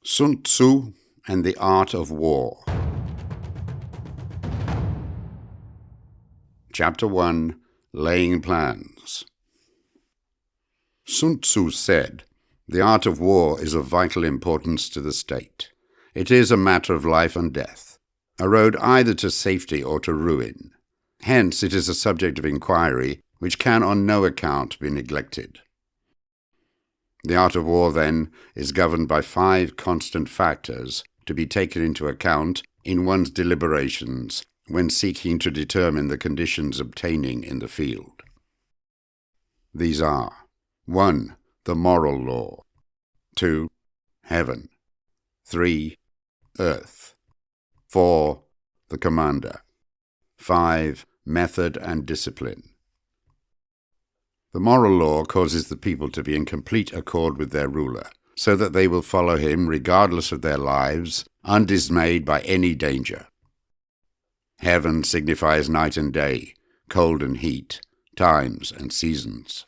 Sun Tzu and the Art of War. Chapter 1. Laying Plans. Sun Tzu said, "The art of war is of vital importance to the state. It is a matter of life and death, a road either to safety or to ruin. Hence it is a subject of inquiry which can on no account be neglected." The art of war, then, is governed by 5 constant factors to be taken into account in one's deliberations when seeking to determine the conditions obtaining in the field. These are: 1. The moral law. 2. Heaven. 3. Earth. 4. The commander. 5. Method and discipline. The moral law causes the people to be in complete accord with their ruler, so that they will follow him regardless of their lives, undismayed by any danger. Heaven signifies night and day, cold and heat, times and seasons.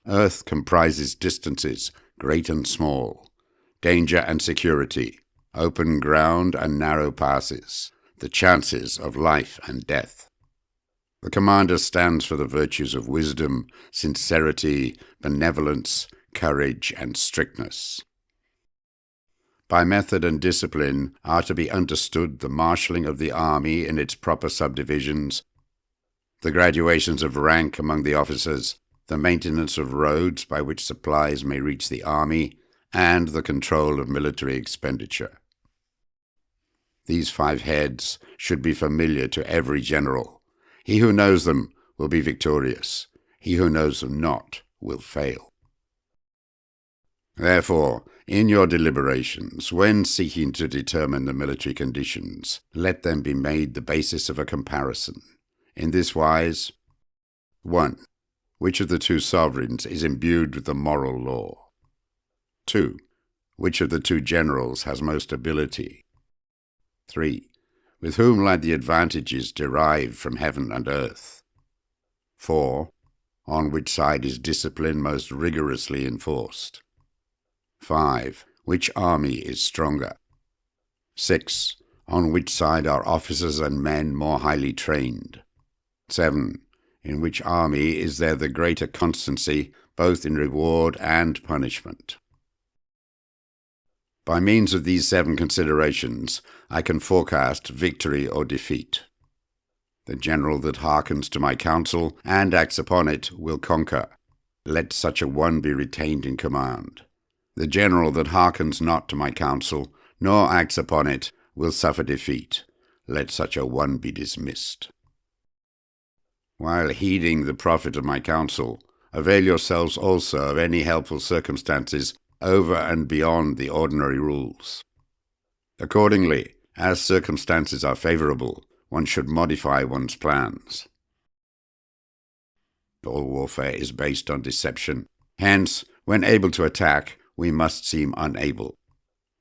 Earth comprises distances, great and small, danger and security, open ground and narrow passes, the chances of life and death. The commander stands for the virtues of wisdom, sincerity, benevolence, courage, and strictness. By method and discipline are to be understood the marshalling of the army in its proper subdivisions, the graduations of rank among the officers, the maintenance of roads by which supplies may reach the army, and the control of military expenditure. These 5 heads should be familiar to every general. He who knows them will be victorious. He who knows them not will fail. Therefore, in your deliberations, when seeking to determine the military conditions, let them be made the basis of a comparison. In this wise: 1. Which of the 2 sovereigns is imbued with the moral law? 2. Which of the 2 generals has most ability? 3. With whom lie the advantages derived from heaven and earth? 4. On which side is discipline most rigorously enforced? 5. Which army is stronger? 6. On which side are officers and men more highly trained? 7. In which army is there the greater constancy, both in reward and punishment? By means of these 7 considerations, I can forecast victory or defeat. The general that hearkens to my counsel and acts upon it will conquer. Let such a one be retained in command. The general that hearkens not to my counsel, nor acts upon it, will suffer defeat. Let such a one be dismissed. While heeding the profit of my counsel, avail yourselves also of any helpful circumstances over and beyond the ordinary rules. Accordingly, as circumstances are favorable, one should modify one's plans. All warfare is based on deception. Hence, when able to attack, we must seem unable.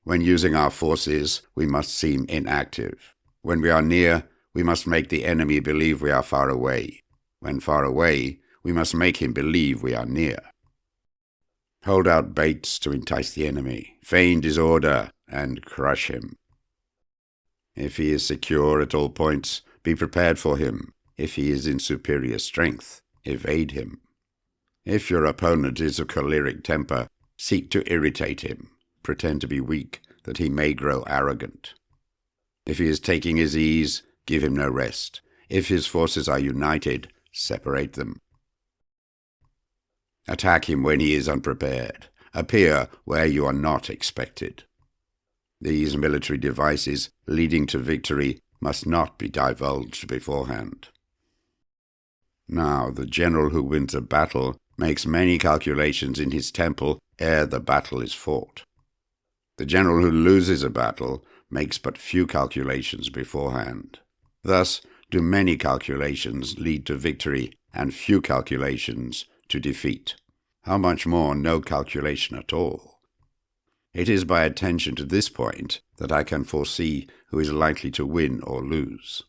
When using our forces, we must seem inactive. When we are near, we must make the enemy believe we are far away. When far away, we must make him believe we are near. Hold out baits to entice the enemy, feign disorder, and crush him. If he is secure at all points, be prepared for him. If he is in superior strength, evade him. If your opponent is of choleric temper, seek to irritate him. Pretend to be weak, that he may grow arrogant. If he is taking his ease, give him no rest. If his forces are united, separate them. Attack him when he is unprepared. Appear where you are not expected. These military devices leading to victory must not be divulged beforehand. Now, the general who wins a battle makes many calculations in his temple ere the battle is fought. The general who loses a battle makes but few calculations beforehand. Thus do many calculations lead to victory and few calculations to defeat. How much more no calculation at all? It is by attention to this point that I can foresee who is likely to win or lose.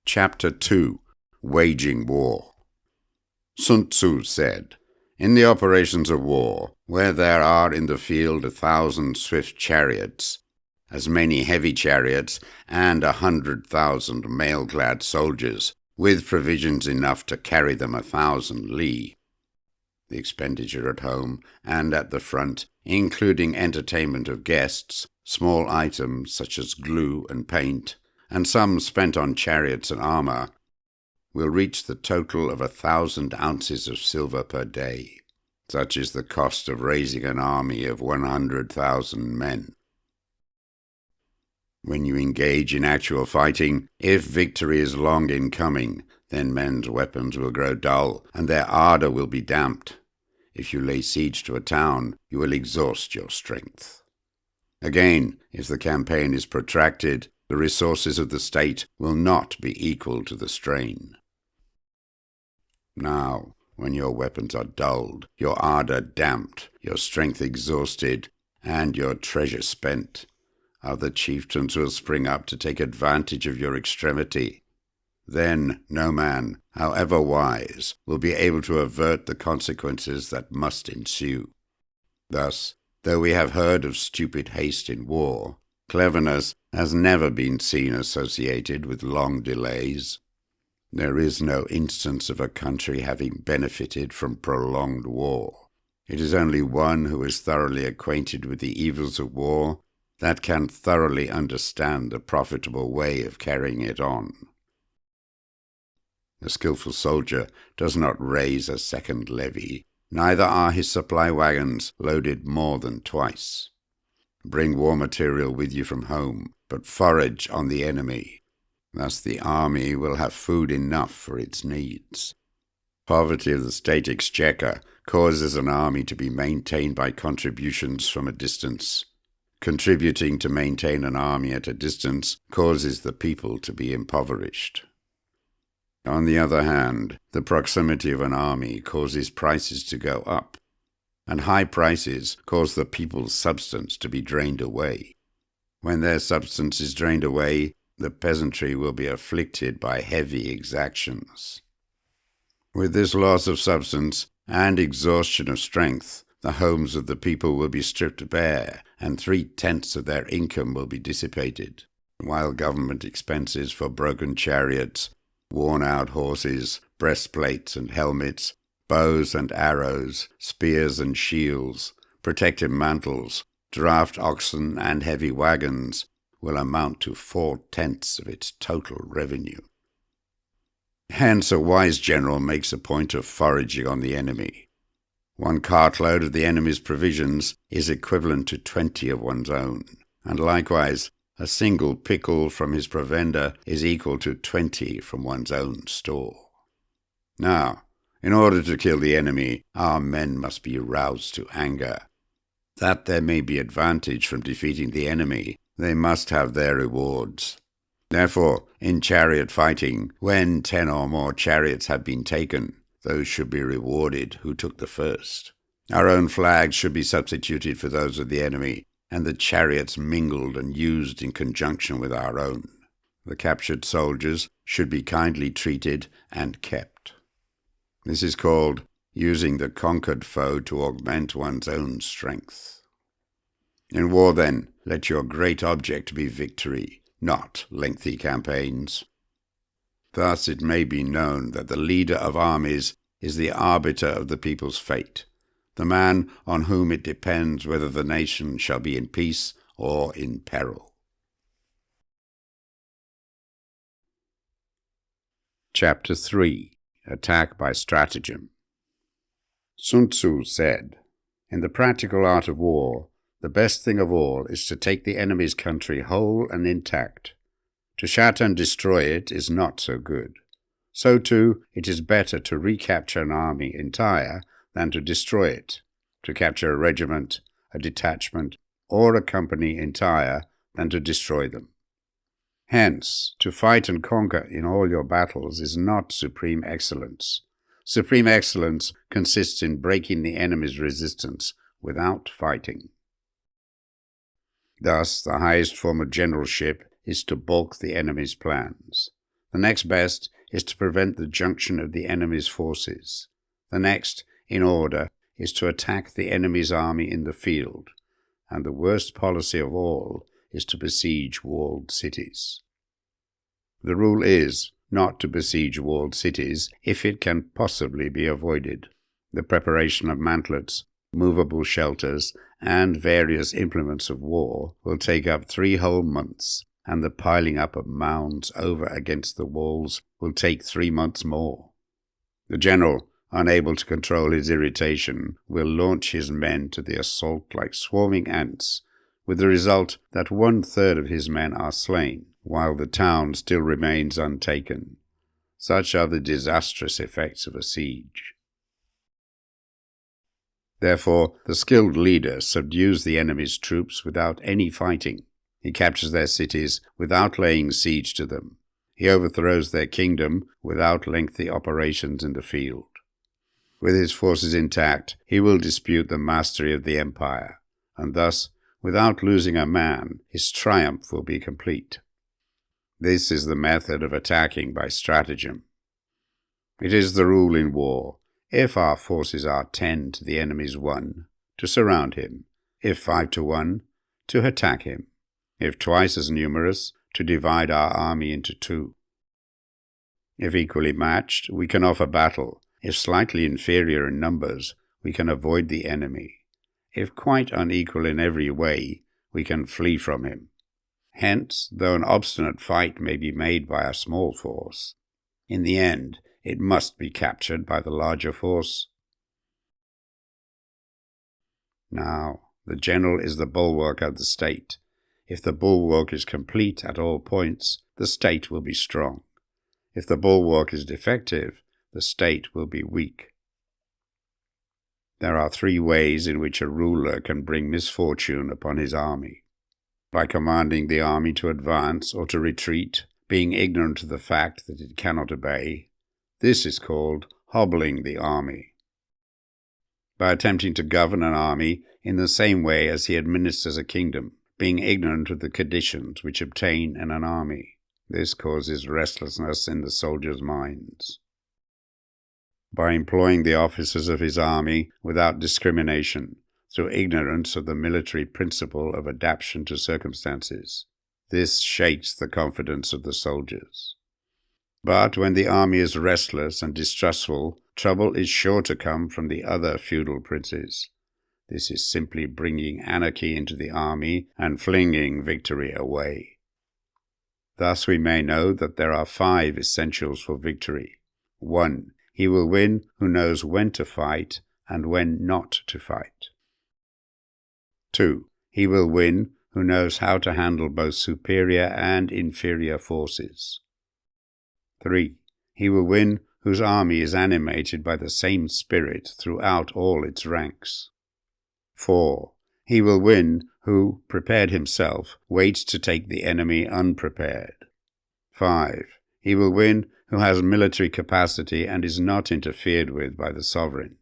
Chapter 2. Waging War. Sun Tzu said, In the operations of war, where there are in the field 1,000 swift chariots, as many heavy chariots, and 100,000 mail-clad soldiers, with provisions enough to carry them 1,000 li. The expenditure at home and at the front, including entertainment of guests, small items such as glue and paint, and some spent on chariots and armor, will reach the total of 1,000 ounces of silver per day. Such is the cost of raising an army of 100,000 men. When you engage in actual fighting, if victory is long in coming, then men's weapons will grow dull, and their ardor will be damped. If you lay siege to a town, you will exhaust your strength. Again, if the campaign is protracted, the resources of the state will not be equal to the strain. Now, when your weapons are dulled, your ardor damped, your strength exhausted, and your treasure spent, other chieftains will spring up to take advantage of your extremity. Then no man, however wise, will be able to avert the consequences that must ensue. Thus, though we have heard of stupid haste in war, cleverness has never been seen associated with long delays. There is no instance of a country having benefited from prolonged war. It is only one who is thoroughly acquainted with the evils of war that can thoroughly understand the profitable way of carrying it on. A skillful soldier does not raise a second levy, neither are his supply wagons loaded more than twice. Bring war material with you from home, but forage on the enemy. Thus the army will have food enough for its needs. Poverty of the state exchequer causes an army to be maintained by contributions from a distance. Contributing to maintain an army at a distance causes the people to be impoverished. On the other hand, the proximity of an army causes prices to go up, and high prices cause the people's substance to be drained away. When their substance is drained away, the peasantry will be afflicted by heavy exactions. With this loss of substance and exhaustion of strength, the homes of the people will be stripped bare, and 3/10 of their income will be dissipated, while government expenses for broken chariots, worn-out horses, breastplates and helmets, bows and arrows, spears and shields, protective mantles, draft oxen and heavy wagons will amount to 4/10 of its total revenue. Hence a wise general makes a point of foraging on the enemy. 1 cartload of the enemy's provisions is equivalent to 20 of one's own, and likewise a single pickle from his provender is equal to 20 from one's own store. Now, in order to kill the enemy, our men must be roused to anger. That there may be advantage from defeating the enemy, they must have their rewards. Therefore, in chariot fighting, when 10 or more chariots have been taken, those should be rewarded who took the first. Our own flags should be substituted for those of the enemy, and the chariots mingled and used in conjunction with our own. The captured soldiers should be kindly treated and kept. This is called using the conquered foe to augment one's own strength. In war, then, let your great object be victory, not lengthy campaigns. Thus it may be known that the leader of armies is the arbiter of the people's fate, the man on whom it depends whether the nation shall be in peace or in peril. Chapter 3. Attack by Stratagem. Sun Tzu said, "In the practical art of war, the best thing of all is to take the enemy's country whole and intact. To shatter and destroy it is not so good. So, too, it is better to recapture an army entire than to destroy it, to capture a regiment, a detachment, or a company entire than to destroy them. Hence, to fight and conquer in all your battles is not supreme excellence. Supreme excellence consists in breaking the enemy's resistance without fighting." Thus, the highest form of generalship is to balk the enemy's plans. The next best is to prevent the junction of the enemy's forces. The next in order is to attack the enemy's army in the field, and the worst policy of all is to besiege walled cities. The rule is not to besiege walled cities if it can possibly be avoided. The preparation of mantlets, movable shelters, and various implements of war will take up 3 whole months, and the piling up of mounds over against the walls will take 3 months more. The general, unable to control his irritation, will launch his men to the assault like swarming ants, with the result that 1/3 of his men are slain, while the town still remains untaken. Such are the disastrous effects of a siege. Therefore, the skilled leader subdues the enemy's troops without any fighting. He captures their cities without laying siege to them. He overthrows their kingdom without lengthy operations in the field. With his forces intact, he will dispute the mastery of the empire, and thus, without losing a man, his triumph will be complete. This is the method of attacking by stratagem. It is the rule in war, if our forces are 10 to the enemy's 1, to surround him; if 5 to 1, to attack him; if twice as numerous, to divide our army into 2. If equally matched, we can offer battle; if slightly inferior in numbers, we can avoid the enemy; if quite unequal in every way, we can flee from him. Hence, though an obstinate fight may be made by a small force, in the end it must be captured by the larger force. Now, the general is the bulwark of the state. If the bulwark is complete at all points, the state will be strong. If the bulwark is defective, the state will be weak. There are 3 ways in which a ruler can bring misfortune upon his army: by commanding the army to advance or to retreat, being ignorant of the fact that it cannot obey. This is called hobbling the army. By attempting to govern an army in the same way as he administers a kingdom, being ignorant of the conditions which obtain in an army. This causes restlessness in the soldiers' minds. By employing the officers of his army without discrimination, through ignorance of the military principle of adaptation to circumstances. This shakes the confidence of the soldiers. But when the army is restless and distrustful, trouble is sure to come from the other feudal princes. This is simply bringing anarchy into the army and flinging victory away. Thus we may know that there are 5 essentials for victory. 1. He will win who knows when to fight and when not to fight. 2. He will win who knows how to handle both superior and inferior forces. 3. He will win whose army is animated by the same spirit throughout all its ranks. 4. He will win who, prepared himself, waits to take the enemy unprepared. 5. He will win who has military capacity and is not interfered with by the sovereign.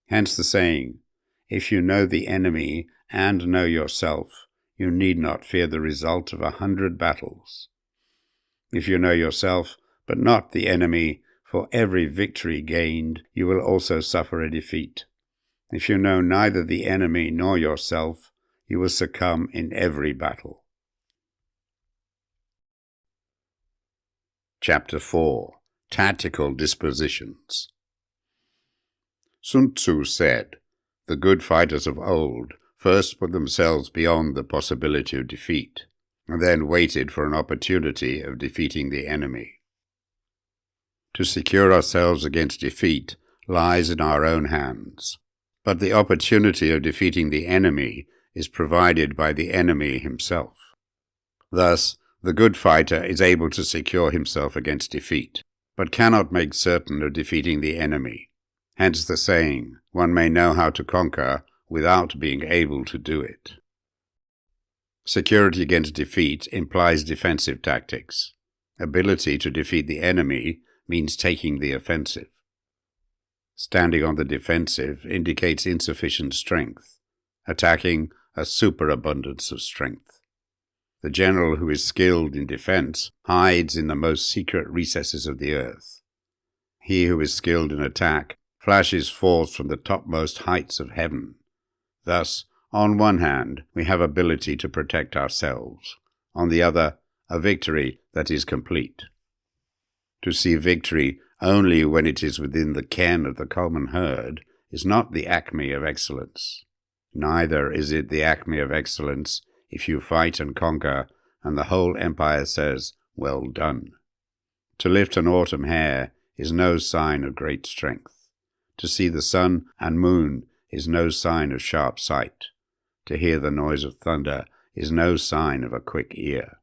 Hence the saying, if you know the enemy and know yourself, you need not fear the result of 100 battles. If you know yourself, but not the enemy, for every victory gained, you will also suffer a defeat. If you know neither the enemy nor yourself, you will succumb in every battle. Chapter 4. Tactical Dispositions. Sun Tzu said, "The good fighters of old first put themselves beyond the possibility of defeat, and then waited for an opportunity of defeating the enemy." To secure ourselves against defeat lies in our own hands, but the opportunity of defeating the enemy is provided by the enemy himself. Thus, the good fighter is able to secure himself against defeat, but cannot make certain of defeating the enemy. Hence the saying, one may know how to conquer without being able to do it. Security against defeat implies defensive tactics. Ability to defeat the enemy means taking the offensive. Standing on the defensive indicates insufficient strength, attacking a superabundance of strength. The general who is skilled in defense hides in the most secret recesses of the earth. He who is skilled in attack flashes forth from the topmost heights of heaven. Thus, on one hand, we have ability to protect ourselves. On the other, a victory that is complete. To see victory only when it is within the ken of the common herd is not the acme of excellence. Neither is it the acme of excellence if you fight and conquer, and the whole empire says, "Well done." To lift an autumn hair is no sign of great strength. To see the sun and moon is no sign of sharp sight. To hear the noise of thunder is no sign of a quick ear.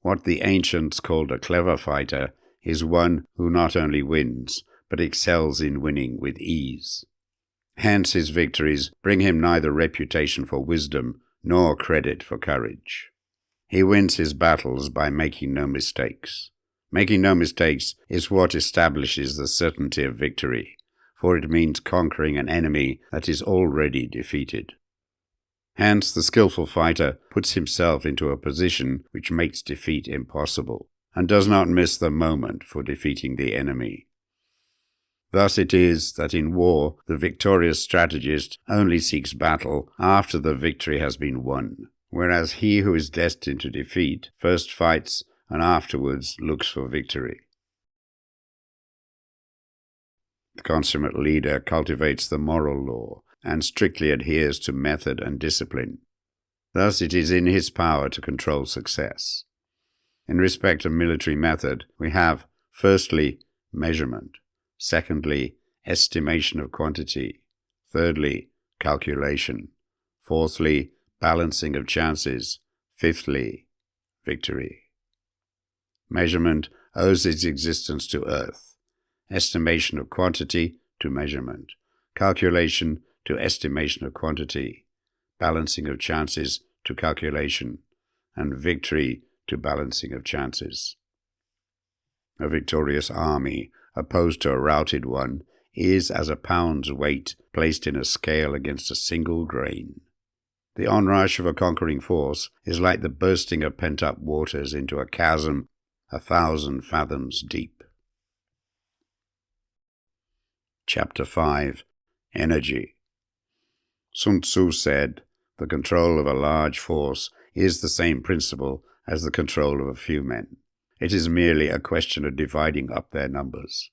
What the ancients called a clever fighter is one who not only wins, but excels in winning with ease. Hence his victories bring him neither reputation for wisdom nor credit for courage. He wins his battles by making no mistakes. Making no mistakes is what establishes the certainty of victory, for it means conquering an enemy that is already defeated. Hence the skillful fighter puts himself into a position which makes defeat impossible, and does not miss the moment for defeating the enemy. Thus it is that in war the victorious strategist only seeks battle after the victory has been won, whereas he who is destined to defeat first fights and afterwards looks for victory. The consummate leader cultivates the moral law and strictly adheres to method and discipline. Thus it is in his power to control success. In respect of military method, we have, firstly, measurement, secondly, estimation of quantity, thirdly, calculation, fourthly, balancing of chances, fifthly, victory. Measurement owes its existence to earth, estimation of quantity to measurement, calculation to estimation of quantity, balancing of chances to calculation, and victory to balancing of chances. A victorious army, opposed to a routed one, is as a pound's weight placed in a scale against a single grain. The onrush of a conquering force is like the bursting of pent-up waters into a chasm 1,000 fathoms deep. Chapter 5. Energy. Sun Tzu said, "The control of a large force is the same principle as the control of a few men. It is merely a question of dividing up their numbers."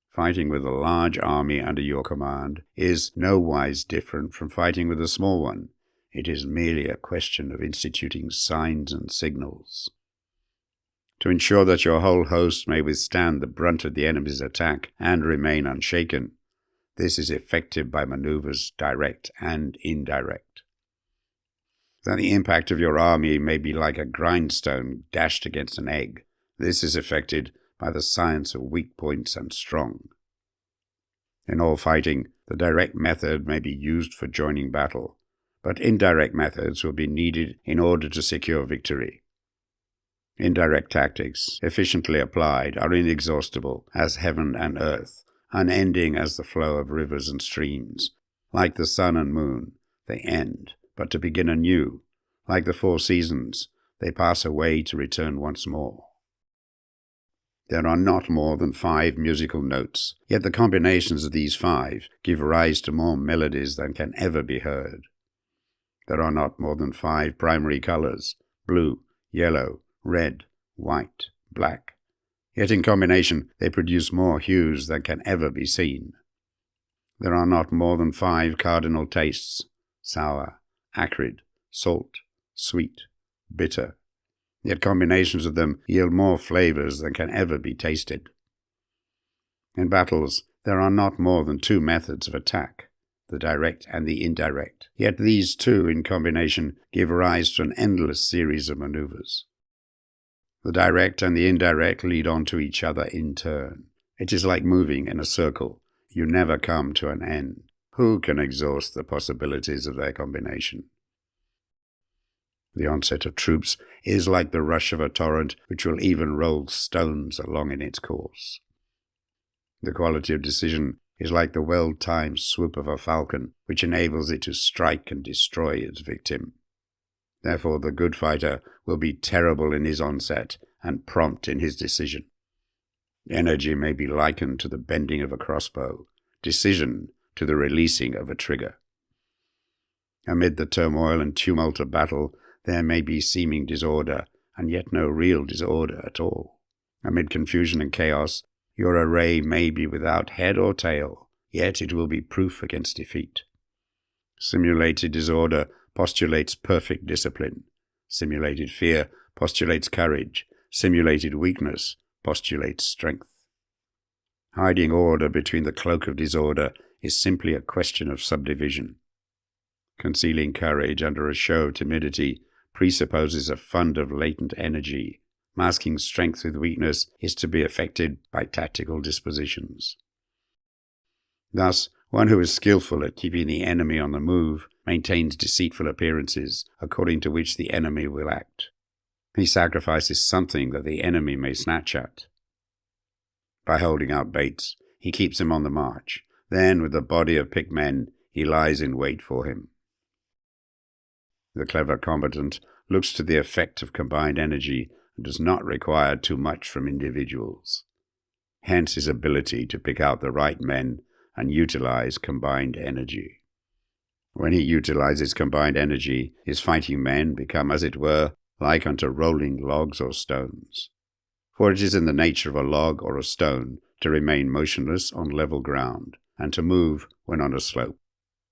Fighting with a large army under your command is nowise different from fighting with a small one. It is merely a question of instituting signs and signals. To ensure that your whole host may withstand the brunt of the enemy's attack and remain unshaken, this is effected by maneuvers direct and indirect. That the impact of your army may be like a grindstone dashed against an egg, this is effected by the science of weak points and strong. In all fighting, the direct method may be used for joining battle, but indirect methods will be needed in order to secure victory. Indirect tactics, efficiently applied, are inexhaustible as heaven and earth, unending as the flow of rivers and streams. Like the sun and moon, they end, but to begin anew. Like the 4 seasons, they pass away to return once more. There are not more than 5 musical notes, yet the combinations of these 5 give rise to more melodies than can ever be heard. There are not more than 5 primary colors, blue, yellow, red, white, black. Yet in combination they produce more hues than can ever be seen. There are not more than 5 cardinal tastes, sour, acrid, salt, sweet, bitter. Yet combinations of them yield more flavors than can ever be tasted. In battles, there are not more than 2 methods of attack, the direct and the indirect. Yet these 2 in combination give rise to an endless series of maneuvers. The direct and the indirect lead on to each other in turn. It is like moving in a circle. You never come to an end. Who can exhaust the possibilities of their combination? The onset of troops is like the rush of a torrent which will even roll stones along in its course. The quality of decision is like the well-timed swoop of a falcon which enables it to strike and destroy its victim. Therefore the good fighter will be terrible in his onset and prompt in his decision. Energy may be likened to the bending of a crossbow. decision to the releasing of a trigger. Amid the turmoil and tumult of battle, there may be seeming disorder, and yet no real disorder at all. Amid confusion and chaos, your array may be without head or tail, yet it will be proof against defeat. Simulated disorder postulates perfect discipline. Simulated fear postulates courage. Simulated weakness postulates strength. Hiding order between the cloak of disorder is simply a question of subdivision. Concealing courage under a show of timidity presupposes a fund of latent energy. Masking strength with weakness is to be effected by tactical dispositions. Thus, one who is skillful at keeping the enemy on the move maintains deceitful appearances according to which the enemy will act. He sacrifices something that the enemy may snatch at. By holding out baits, he keeps him on the march. Then, with a body of picked men, he lies in wait for him. The clever combatant looks to the effect of combined energy and does not require too much from individuals. Hence his ability to pick out the right men and utilize combined energy. When he utilizes combined energy, his fighting men become, as it were, like unto rolling logs or stones. For it is in the nature of a log or a stone to remain motionless on level ground, and to move when on a slope.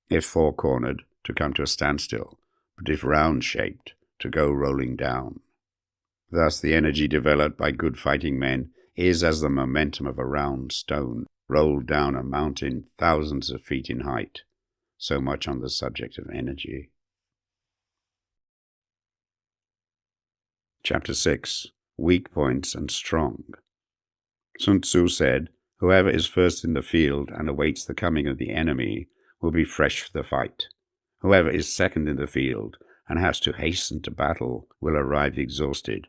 If four-cornered, to come to a standstill, but if round-shaped, to go rolling down. Thus the energy developed by good fighting men is as the momentum of a round stone rolled down a mountain thousands of feet in height. So much on the subject of energy. Chapter 6. Weak Points and Strong. Sun Tzu said, "Whoever is first in the field and awaits the coming of the enemy will be fresh for the fight. Whoever is second in the field and has to hasten to battle will arrive exhausted."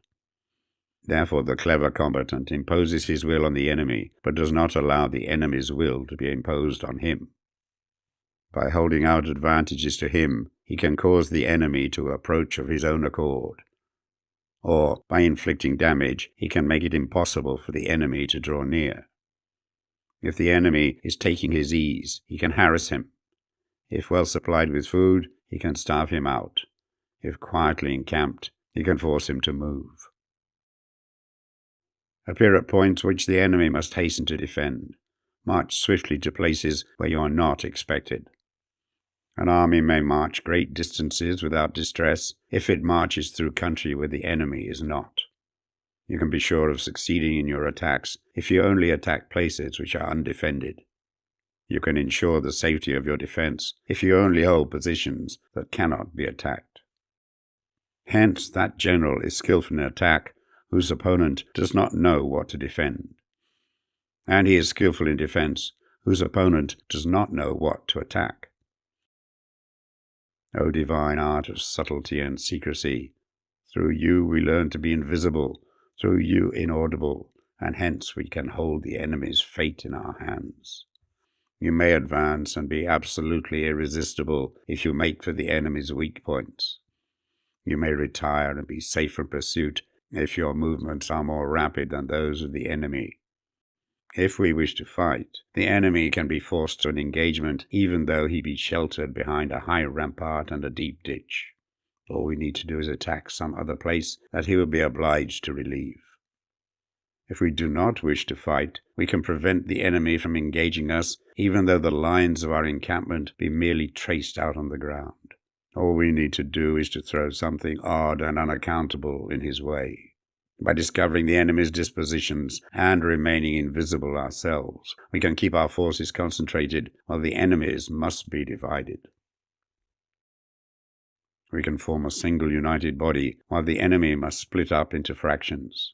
Therefore the clever combatant imposes his will on the enemy, but does not allow the enemy's will to be imposed on him. By holding out advantages to him, he can cause the enemy to approach of his own accord. Or, by inflicting damage, he can make it impossible for the enemy to draw near. If the enemy is taking his ease, he can harass him. If well supplied with food, he can starve him out. If quietly encamped, he can force him to move. Appear at points which the enemy must hasten to defend. March swiftly to places where you are not expected. An army may march great distances without distress if it marches through country where the enemy is not. You can be sure of succeeding in your attacks if you only attack places which are undefended. You can ensure the safety of your defense if you only hold positions that cannot be attacked. Hence, that general is skillful in attack whose opponent does not know what to defend. And he is skillful in defense whose opponent does not know what to attack. O divine art of subtlety and secrecy, through you we learn to be invisible, through you inaudible, and hence we can hold the enemy's fate in our hands. You may advance and be absolutely irresistible if you make for the enemy's weak points. You may retire and be safe from pursuit if your movements are more rapid than those of the enemy. If we wish to fight, the enemy can be forced to an engagement even though he be sheltered behind a high rampart and a deep ditch. All we need to do is attack some other place that he will be obliged to relieve. If we do not wish to fight, we can prevent the enemy from engaging us even though the lines of our encampment be merely traced out on the ground. All we need to do is to throw something odd and unaccountable in his way. By discovering the enemy's dispositions and remaining invisible ourselves, we can keep our forces concentrated while the enemy's must be divided. We can form a single united body while the enemy must split up into fractions.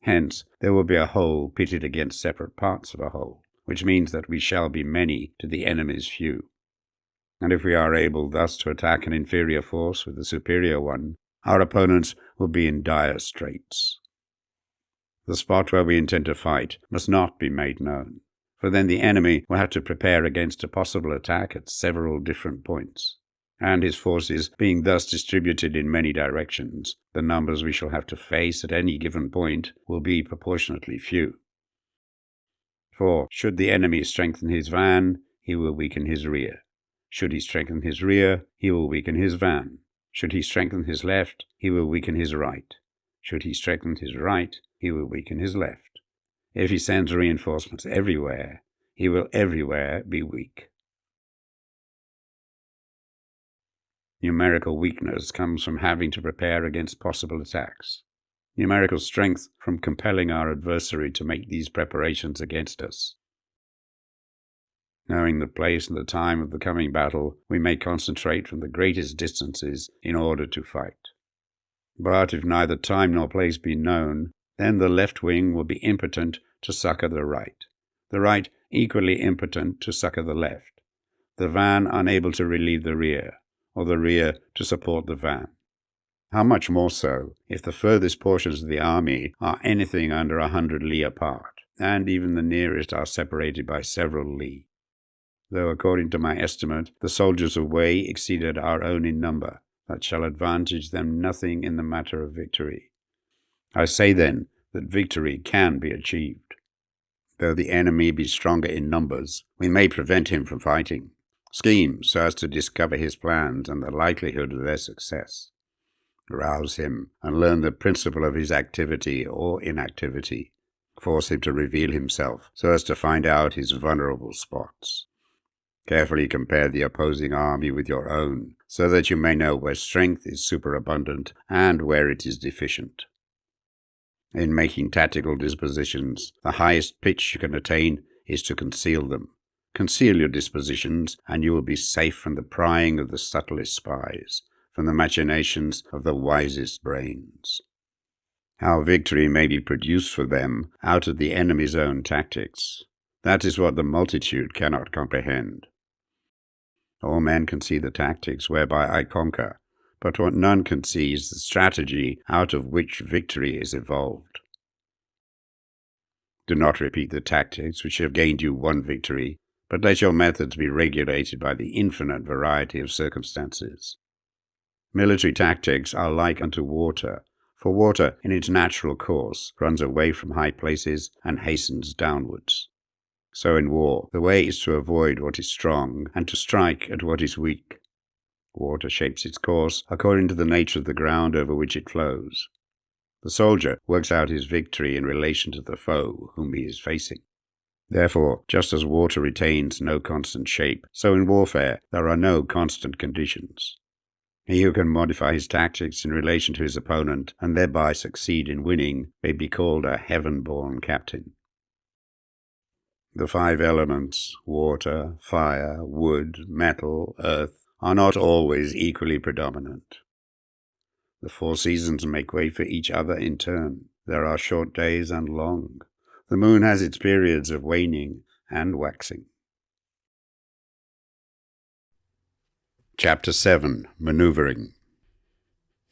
Hence, there will be a whole pitted against separate parts of a whole, which means that we shall be many to the enemy's few. And if we are able thus to attack an inferior force with a superior one, our opponents will be in dire straits. The spot where we intend to fight must not be made known, for then the enemy will have to prepare against a possible attack at several different points, and his forces being thus distributed in many directions, the numbers we shall have to face at any given point will be proportionately few. For should the enemy strengthen his van, he will weaken his rear. Should he strengthen his rear, he will weaken his van. Should he strengthen his left, he will weaken his right. Should he strengthen his right, he will weaken his left. If he sends reinforcements everywhere, he will everywhere be weak. Numerical weakness comes from having to prepare against possible attacks. Numerical strength from compelling our adversary to make these preparations against us. Knowing the place and the time of the coming battle, we may concentrate from the greatest distances in order to fight. But if neither time nor place be known, then the left wing will be impotent to succor the right equally impotent to succor the left, the van unable to relieve the rear, or the rear to support the van. How much more so if the furthest portions of the army are anything under 100 li apart, and even the nearest are separated by several li. Though according to my estimate the soldiers of Wei exceeded our own in number, that shall advantage them nothing in the matter of victory. I say then that victory can be achieved. Though the enemy be stronger in numbers, we may prevent him from fighting, scheme so as to discover his plans and the likelihood of their success. Rouse him and learn the principle of his activity or inactivity. Force him to reveal himself so as to find out his vulnerable spots. Carefully compare the opposing army with your own, so that you may know where strength is superabundant and where it is deficient. In making tactical dispositions, the highest pitch you can attain is to conceal them. Conceal your dispositions, and you will be safe from the prying of the subtlest spies, from the machinations of the wisest brains. How victory may be produced for them out of the enemy's own tactics, that is what the multitude cannot comprehend. All men can see the tactics whereby I conquer, but what none can see is the strategy out of which victory is evolved. Do not repeat the tactics which have gained you one victory, but let your methods be regulated by the infinite variety of circumstances. Military tactics are like unto water, for water in its natural course runs away from high places and hastens downwards. So in war, the way is to avoid what is strong and to strike at what is weak. Water shapes its course according to the nature of the ground over which it flows. The soldier works out his victory in relation to the foe whom he is facing. Therefore, just as water retains no constant shape, so in warfare there are no constant conditions. He who can modify his tactics in relation to his opponent and thereby succeed in winning may be called a heaven-born captain. The 5 elements, water, fire, wood, metal, earth, are not always equally predominant. The 4 seasons make way for each other in turn. There are short days and long. The moon has its periods of waning and waxing. Chapter 7. Maneuvering.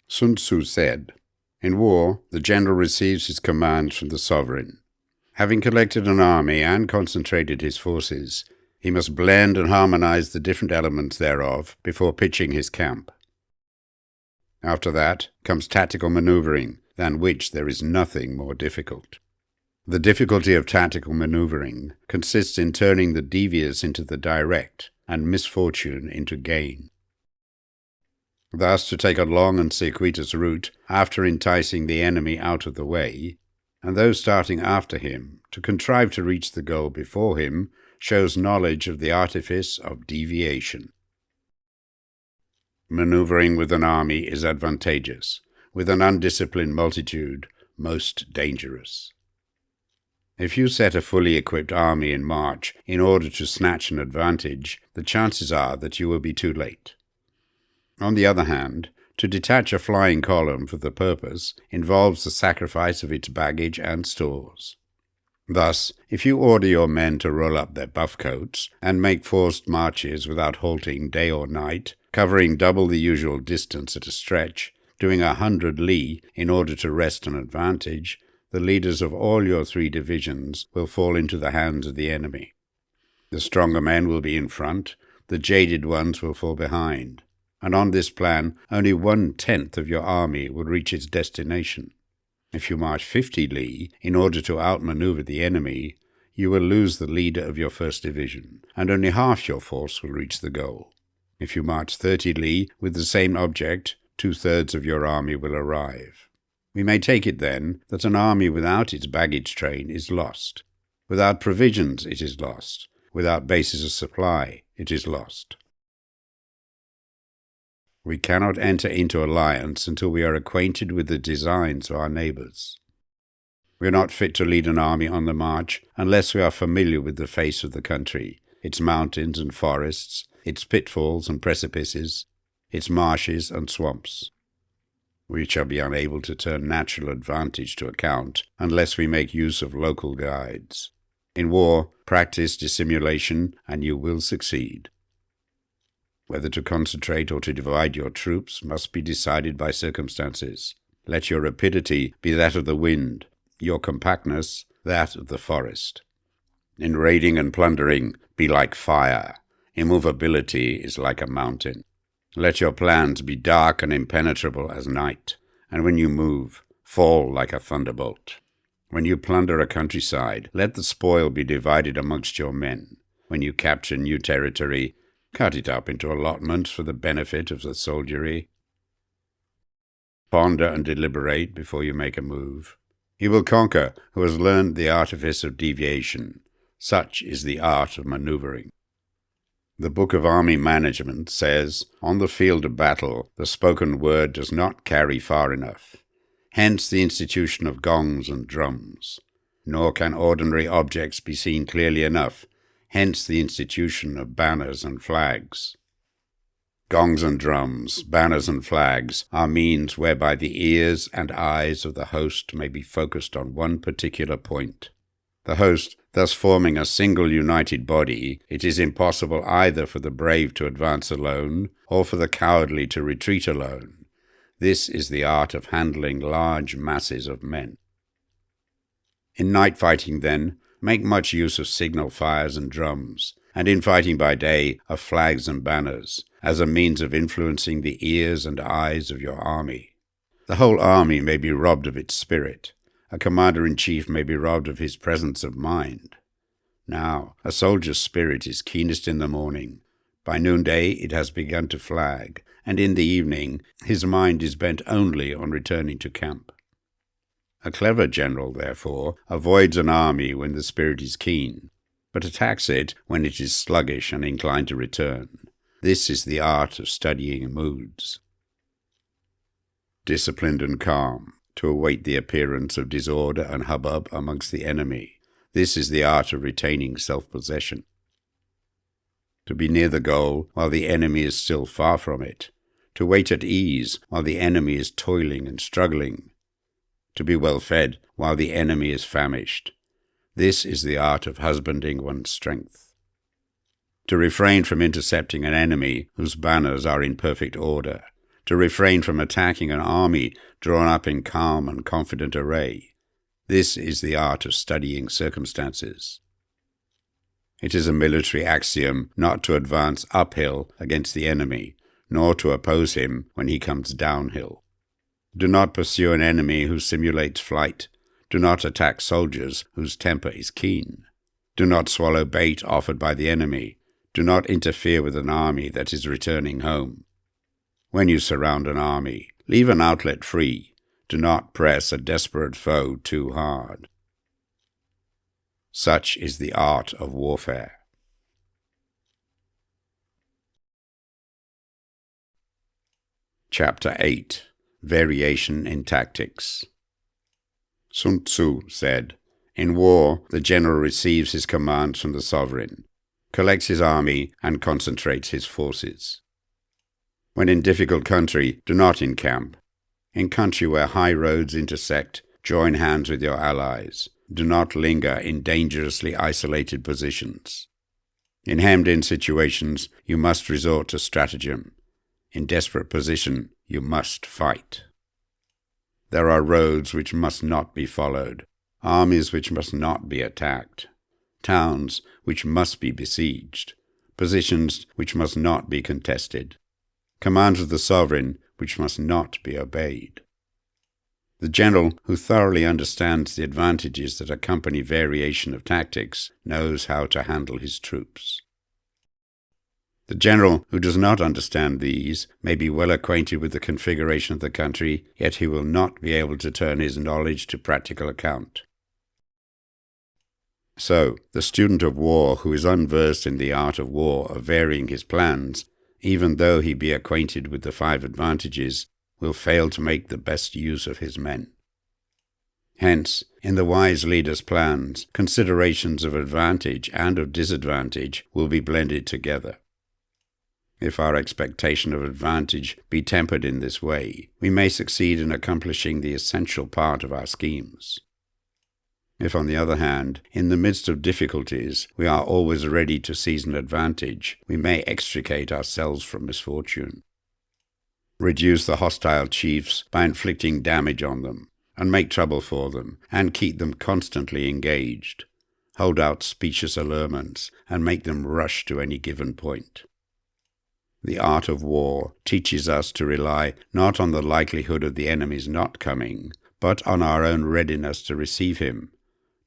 Sun Tzu said, "In war, the general receives his commands from the sovereign. Having collected an army and concentrated his forces, he must blend and harmonize the different elements thereof before pitching his camp. After that comes tactical maneuvering, than which there is nothing more difficult. The difficulty of tactical maneuvering consists in turning the devious into the direct, and misfortune into gain. Thus, to take a long and circuitous route after enticing the enemy out of the way, and those starting after him to contrive to reach the goal before him, shows knowledge of the artifice of deviation. Maneuvering with an army is advantageous, with an undisciplined multitude most dangerous. If you set a fully equipped army in march in order to snatch an advantage, the chances are that you will be too late. On the other hand, to detach a flying column for the purpose involves the sacrifice of its baggage and stores. Thus, if you order your men to roll up their buff coats and make forced marches without halting day or night, covering double the usual distance at a stretch, doing 100 li in order to wrest an advantage, the leaders of all your 3 divisions will fall into the hands of the enemy. The stronger men will be in front, the jaded ones will fall behind, and on this plan only 1/10 of your army will reach its destination. If you march 50 li in order to outmaneuver the enemy, you will lose the leader of your first division, and only half your force will reach the goal. If you march 30 li with the same object, 2/3 of your army will arrive. We may take it, then, that an army without its baggage train is lost. Without provisions it is lost. Without bases of supply it is lost. We cannot enter into alliance until we are acquainted with the designs of our neighbours. We are not fit to lead an army on the march unless we are familiar with the face of the country, its mountains and forests, its pitfalls and precipices, its marshes and swamps. We shall be unable to turn natural advantage to account unless we make use of local guides. In war, practice dissimulation, and you will succeed. Whether to concentrate or to divide your troops must be decided by circumstances. Let your rapidity be that of the wind, your compactness that of the forest. In raiding and plundering, be like fire. Immovability is like a mountain. Let your plans be dark and impenetrable as night, and when you move, fall like a thunderbolt. When you plunder a countryside, let the spoil be divided amongst your men. When you capture new territory, cut it up into allotments for the benefit of the soldiery. Ponder and deliberate before you make a move. He will conquer who has learned the artifice of deviation. Such is the art of maneuvering. The Book of Army Management says, on the field of battle, the spoken word does not carry far enough. Hence the institution of gongs and drums. Nor can ordinary objects be seen clearly enough. Hence the institution of banners and flags. Gongs and drums, banners and flags are means whereby the ears and eyes of the host may be focused on one particular point. The host, thus forming a single united body, it is impossible either for the brave to advance alone, or for the cowardly to retreat alone. This is the art of handling large masses of men. In night fighting, then, make much use of signal fires and drums, and in fighting by day of flags and banners, as a means of influencing the ears and eyes of your army. The whole army may be robbed of its spirit. A commander-in-chief may be robbed of his presence of mind. Now, a soldier's spirit is keenest in the morning. By noonday it has begun to flag, and in the evening his mind is bent only on returning to camp. A clever general, therefore, avoids an army when the spirit is keen, but attacks it when it is sluggish and inclined to return. This is the art of studying moods. Disciplined and calm, to await the appearance of disorder and hubbub amongst the enemy. This is the art of retaining self-possession. To be near the goal while the enemy is still far from it. To wait at ease while the enemy is toiling and struggling. To be well fed while the enemy is famished. This is the art of husbanding one's strength. To refrain from intercepting an enemy whose banners are in perfect order. To refrain from attacking an army drawn up in calm and confident array. This is the art of studying circumstances. It is a military axiom not to advance uphill against the enemy, nor to oppose him when he comes downhill. Do not pursue an enemy who simulates flight. Do not attack soldiers whose temper is keen. Do not swallow bait offered by the enemy. Do not interfere with an army that is returning home. When you surround an army, leave an outlet free. Do not press a desperate foe too hard. Such is the art of warfare. Chapter 8. Variation in Tactics. Sun Tzu said, in war, the general receives his commands from the sovereign, collects his army, and concentrates his forces. When in difficult country, do not encamp. In country where high roads intersect, join hands with your allies. Do not linger in dangerously isolated positions. In hemmed-in situations, you must resort to stratagem. In desperate position, you must fight. There are roads which must not be followed, armies which must not be attacked, towns which must be besieged, positions which must not be contested, commands of the sovereign which must not be obeyed. The general who thoroughly understands the advantages that accompany variation of tactics knows how to handle his troops. The general who does not understand these may be well acquainted with the configuration of the country, yet he will not be able to turn his knowledge to practical account. So, the student of war who is unversed in the art of war of varying his plans, even though he be acquainted with the 5 advantages, will fail to make the best use of his men. Hence, in the wise leader's plans, considerations of advantage and of disadvantage will be blended together. If our expectation of advantage be tempered in this way, we may succeed in accomplishing the essential part of our schemes. If, on the other hand, in the midst of difficulties, we are always ready to seize an advantage, we may extricate ourselves from misfortune. Reduce the hostile chiefs by inflicting damage on them, and make trouble for them, and keep them constantly engaged. Hold out specious allurements, and make them rush to any given point. The art of war teaches us to rely not on the likelihood of the enemy's not coming, but on our own readiness to receive him,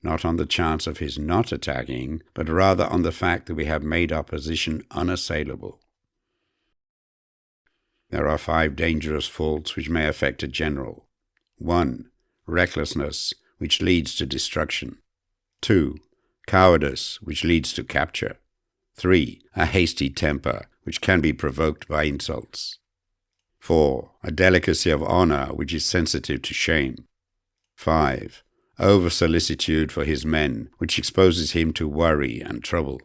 not on the chance of his not attacking, but rather on the fact that we have made our position unassailable. There are 5 dangerous faults which may affect a general. 1. Recklessness, which leads to destruction. 2. Cowardice, which leads to capture. 3. A hasty temper, which can be provoked by insults. 4. A delicacy of honor, which is sensitive to shame. 5. Over-solicitude for his men, which exposes him to worry and trouble.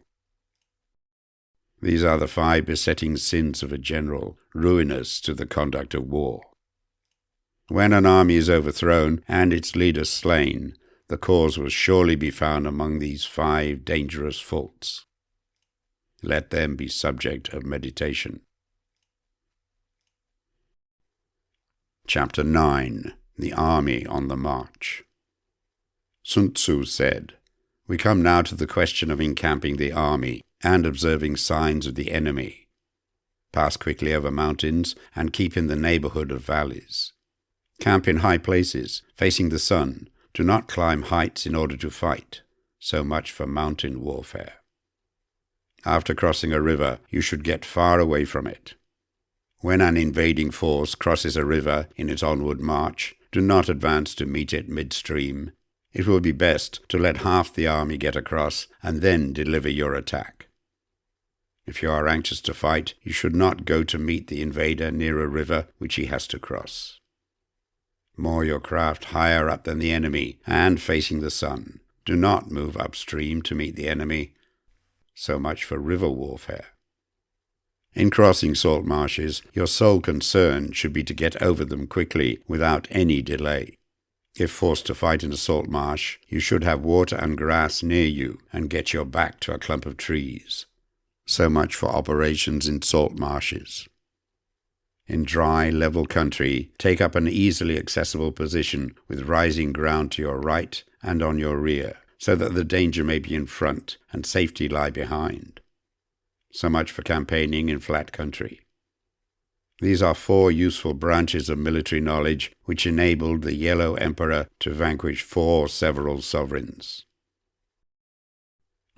These are the 5 besetting sins of a general, ruinous to the conduct of war. When an army is overthrown and its leader slain, the cause will surely be found among these 5 dangerous faults. Let them be subject of meditation. Chapter 9. The Army on the March. Sun Tzu said, "We come now to the question of encamping the army and observing signs of the enemy. Pass quickly over mountains and keep in the neighborhood of valleys. Camp in high places, facing the sun. Do not climb heights in order to fight. So much for mountain warfare. After crossing a river, you should get far away from it. When an invading force crosses a river in its onward march, do not advance to meet it midstream. It will be best to let half the army get across and then deliver your attack. If you are anxious to fight, you should not go to meet the invader near a river which he has to cross. Moor your craft higher up than the enemy and facing the sun. Do not move upstream to meet the enemy. So much for river warfare. In crossing salt marshes, your sole concern should be to get over them quickly without any delay. If forced to fight in a salt marsh, you should have water and grass near you and get your back to a clump of trees. So much for operations in salt marshes. In dry, level country, take up an easily accessible position with rising ground to your right and on your rear, so that the danger may be in front and safety lie behind. So much for campaigning in flat country. These are 4 useful branches of military knowledge which enabled the Yellow Emperor to vanquish 4 several sovereigns.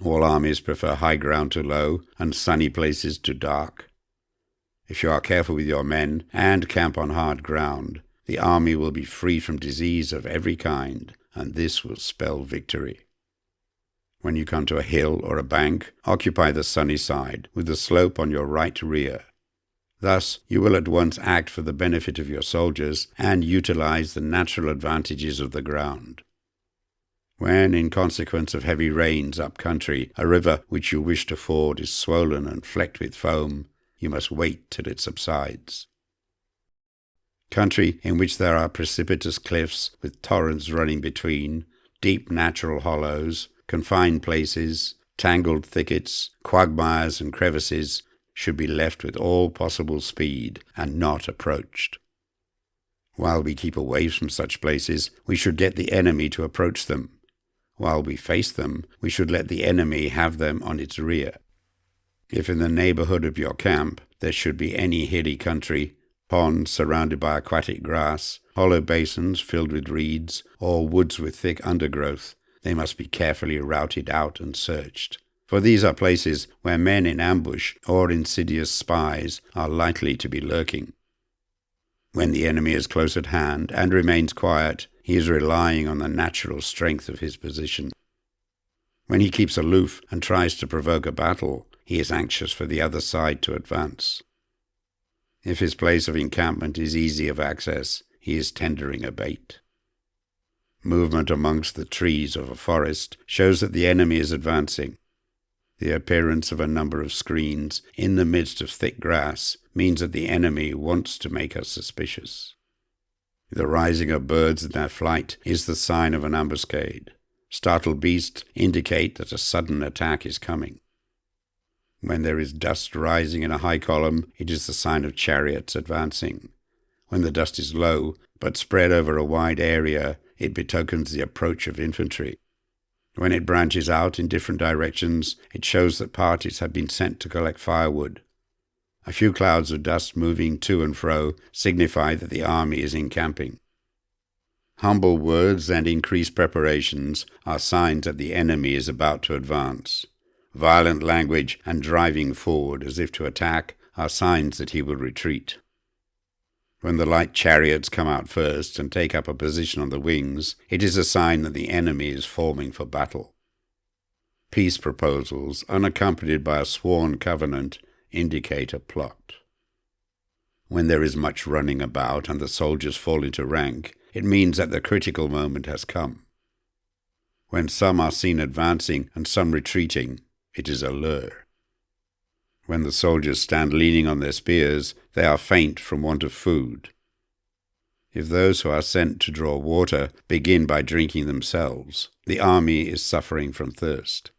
All armies prefer high ground to low and sunny places to dark. If you are careful with your men and camp on hard ground, the army will be free from disease of every kind, and this will spell victory. When you come to a hill or a bank, occupy the sunny side, with the slope on your right rear. Thus, you will at once act for the benefit of your soldiers and utilize the natural advantages of the ground. When, in consequence of heavy rains up country, a river which you wish to ford is swollen and flecked with foam, you must wait till it subsides. Country in which there are precipitous cliffs with torrents running between, deep natural hollows, confined places, tangled thickets, quagmires and crevices, should be left with all possible speed and not approached. While we keep away from such places, we should get the enemy to approach them. While we face them, we should let the enemy have them on its rear. If in the neighborhood of your camp there should be any hilly country, ponds surrounded by aquatic grass, hollow basins filled with reeds, or woods with thick undergrowth, they must be carefully routed out and searched. For these are places where men in ambush or insidious spies are likely to be lurking. When the enemy is close at hand and remains quiet, he is relying on the natural strength of his position. When he keeps aloof and tries to provoke a battle, he is anxious for the other side to advance. If his place of encampment is easy of access, he is tendering a bait. Movement amongst the trees of a forest shows that the enemy is advancing. The appearance of a number of screens in the midst of thick grass means that the enemy wants to make us suspicious. The rising of birds in their flight is the sign of an ambuscade. Startled beasts indicate that a sudden attack is coming. When there is dust rising in a high column, it is the sign of chariots advancing. When the dust is low, but spread over a wide area, it betokens the approach of infantry. When it branches out in different directions, it shows that parties have been sent to collect firewood. A few clouds of dust moving to and fro signify that the army is encamping. Humble words and increased preparations are signs that the enemy is about to advance. Violent language and driving forward as if to attack are signs that he will retreat. When the light chariots come out first and take up a position on the wings, it is a sign that the enemy is forming for battle. Peace proposals, unaccompanied by a sworn covenant, indicate a plot. When there is much running about and the soldiers fall into rank, it means that the critical moment has come. When some are seen advancing and some retreating, it is a lure. When the soldiers stand leaning on their spears, they are faint from want of food. If those who are sent to draw water begin by drinking themselves, the army is suffering from thirst.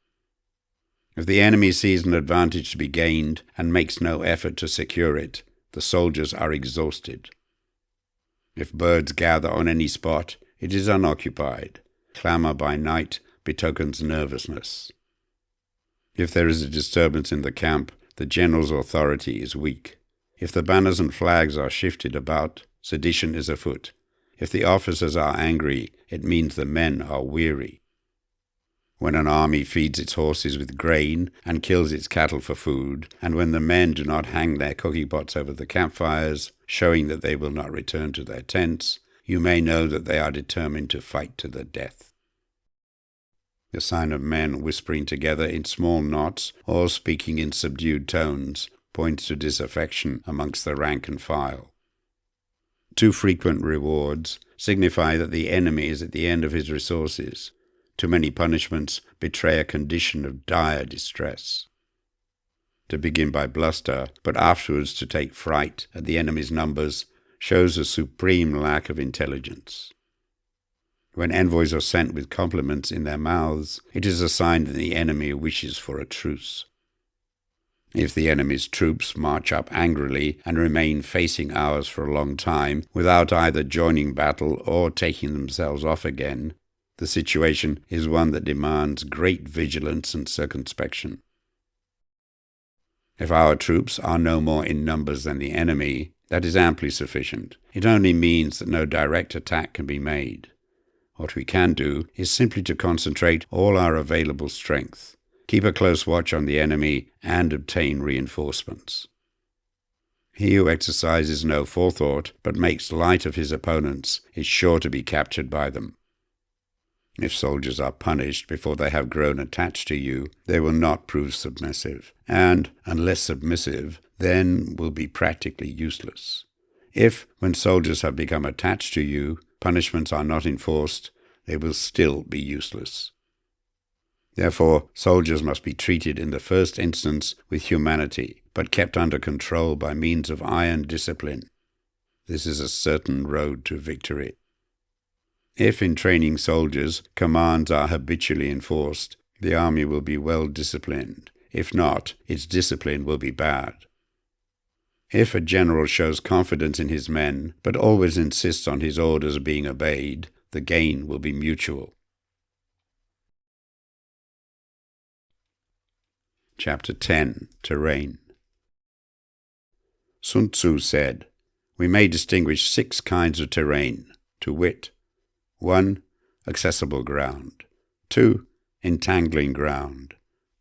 If the enemy sees an advantage to be gained and makes no effort to secure it, the soldiers are exhausted. If birds gather on any spot, it is unoccupied. Clamour by night betokens nervousness. If there is a disturbance in the camp, the general's authority is weak. If the banners and flags are shifted about, sedition is afoot. If the officers are angry, it means the men are weary. When an army feeds its horses with grain and kills its cattle for food, and when the men do not hang their cooking pots over the campfires, showing that they will not return to their tents, you may know that they are determined to fight to the death. The sign of men whispering together in small knots or speaking in subdued tones points to disaffection amongst the rank and file. Too frequent rewards signify that the enemy is at the end of his resources. Too many punishments betray a condition of dire distress. To begin by bluster, but afterwards to take fright at the enemy's numbers, shows a supreme lack of intelligence. When envoys are sent with compliments in their mouths, it is a sign that the enemy wishes for a truce. If the enemy's troops march up angrily and remain facing ours for a long time without either joining battle or taking themselves off again, the situation is one that demands great vigilance and circumspection. If our troops are no more in numbers than the enemy, that is amply sufficient. It only means that no direct attack can be made. What we can do is simply to concentrate all our available strength, keep a close watch on the enemy, and obtain reinforcements. He who exercises no forethought, but makes light of his opponents, is sure to be captured by them. If soldiers are punished before they have grown attached to you, they will not prove submissive, and, unless submissive, then will be practically useless. If, when soldiers have become attached to you, punishments are not enforced, they will still be useless. Therefore, soldiers must be treated in the first instance with humanity, but kept under control by means of iron discipline. This is a certain road to victory. If in training soldiers, commands are habitually enforced, the army will be well disciplined. If not, its discipline will be bad. If a general shows confidence in his men, but always insists on his orders being obeyed, the gain will be mutual. Chapter 10. Terrain. Sun Tzu said, we may distinguish 6 kinds of terrain, to wit: 1. Accessible ground. 2. Entangling ground.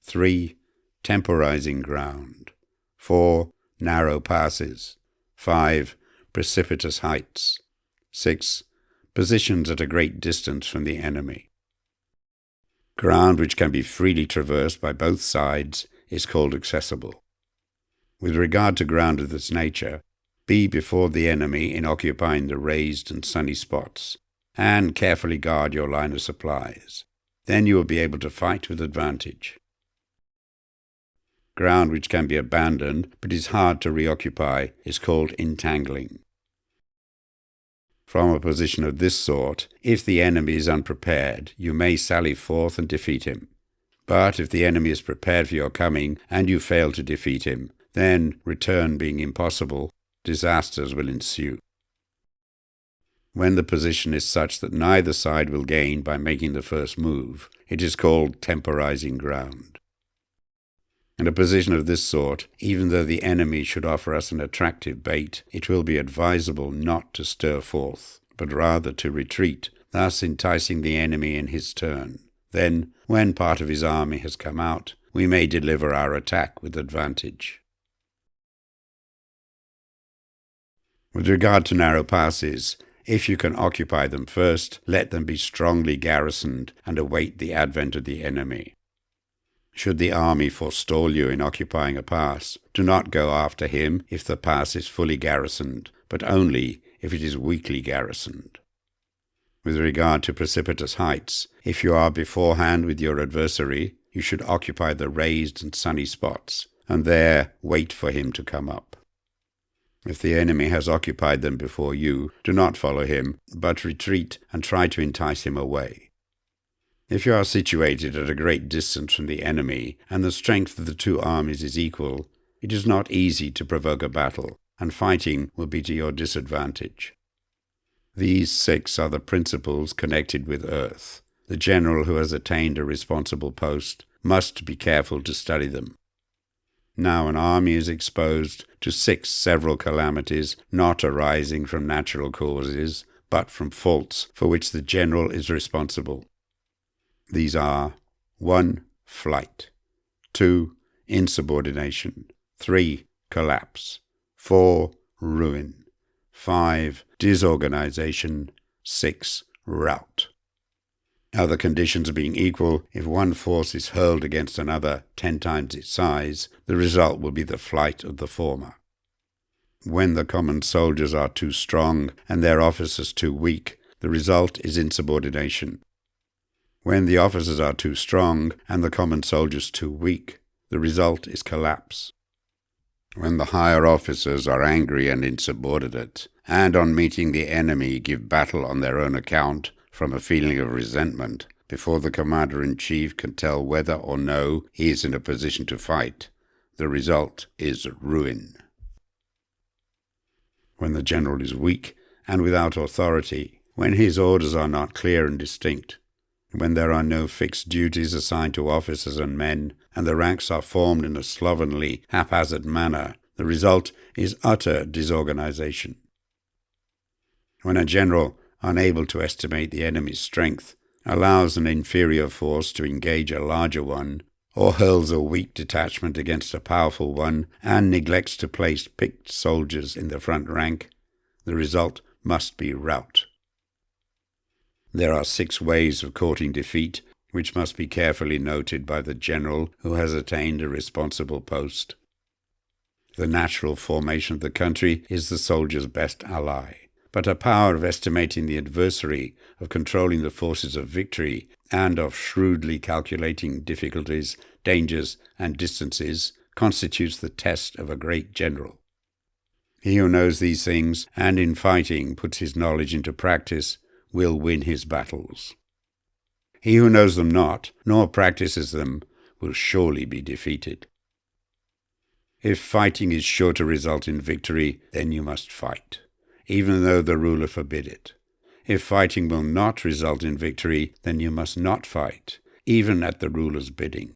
3. Temporizing ground. 4. Narrow passes. 5. Precipitous heights. 6. Positions at a great distance from the enemy. Ground which can be freely traversed by both sides is called accessible. With regard to ground of this nature, be before the enemy in occupying the raised and sunny spots, and carefully guard your line of supplies. Then you will be able to fight with advantage. Ground which can be abandoned but is hard to reoccupy is called entangling. From a position of this sort, if the enemy is unprepared, you may sally forth and defeat him. But if the enemy is prepared for your coming, and you fail to defeat him, then, return being impossible, disasters will ensue. When the position is such that neither side will gain by making the first move, it is called temporizing ground. In a position of this sort, even though the enemy should offer us an attractive bait, it will be advisable not to stir forth, but rather to retreat, thus enticing the enemy in his turn. Then, when part of his army has come out, we may deliver our attack with advantage. With regard to narrow passes, if you can occupy them first, let them be strongly garrisoned and await the advent of the enemy. Should the army forestall you in occupying a pass, do not go after him if the pass is fully garrisoned, but only if it is weakly garrisoned. With regard to precipitous heights, if you are beforehand with your adversary, you should occupy the raised and sunny spots, and there wait for him to come up. If the enemy has occupied them before you, do not follow him, but retreat and try to entice him away. If you are situated at a great distance from the enemy, and the strength of the 2 armies is equal, it is not easy to provoke a battle, and fighting will be to your disadvantage. These 6 are the principles connected with earth. The general who has attained a responsible post must be careful to study them. Now an army is exposed to 6 several calamities not arising from natural causes, but from faults for which the general is responsible. These are: 1. Flight. 2. Insubordination. 3. Collapse. 4. Ruin. 5. Disorganization. 6. Rout. Other conditions being equal, if one force is hurled against another 10 times its size, the result will be the flight of the former. When the common soldiers are too strong and their officers too weak, the result is insubordination. When the officers are too strong and the common soldiers too weak, the result is collapse. When the higher officers are angry and insubordinate, and on meeting the enemy give battle on their own account from a feeling of resentment, before the commander-in-chief can tell whether or no he is in a position to fight, the result is ruin. When the general is weak and without authority, when his orders are not clear and distinct, when there are no fixed duties assigned to officers and men, and the ranks are formed in a slovenly, haphazard manner, the result is utter disorganization. When a general, unable to estimate the enemy's strength, allows an inferior force to engage a larger one, or hurls a weak detachment against a powerful one, and neglects to place picked soldiers in the front rank, the result must be rout. There are 6 ways of courting defeat, which must be carefully noted by the general who has attained a responsible post. The natural formation of the country is the soldier's best ally, but a power of estimating the adversary, of controlling the forces of victory, and of shrewdly calculating difficulties, dangers, and distances constitutes the test of a great general. He who knows these things, and in fighting puts his knowledge into practice, will win his battles. He who knows them not, nor practices them, will surely be defeated. If fighting is sure to result in victory, then you must fight, even though the ruler forbid it. If fighting will not result in victory, then you must not fight, even at the ruler's bidding.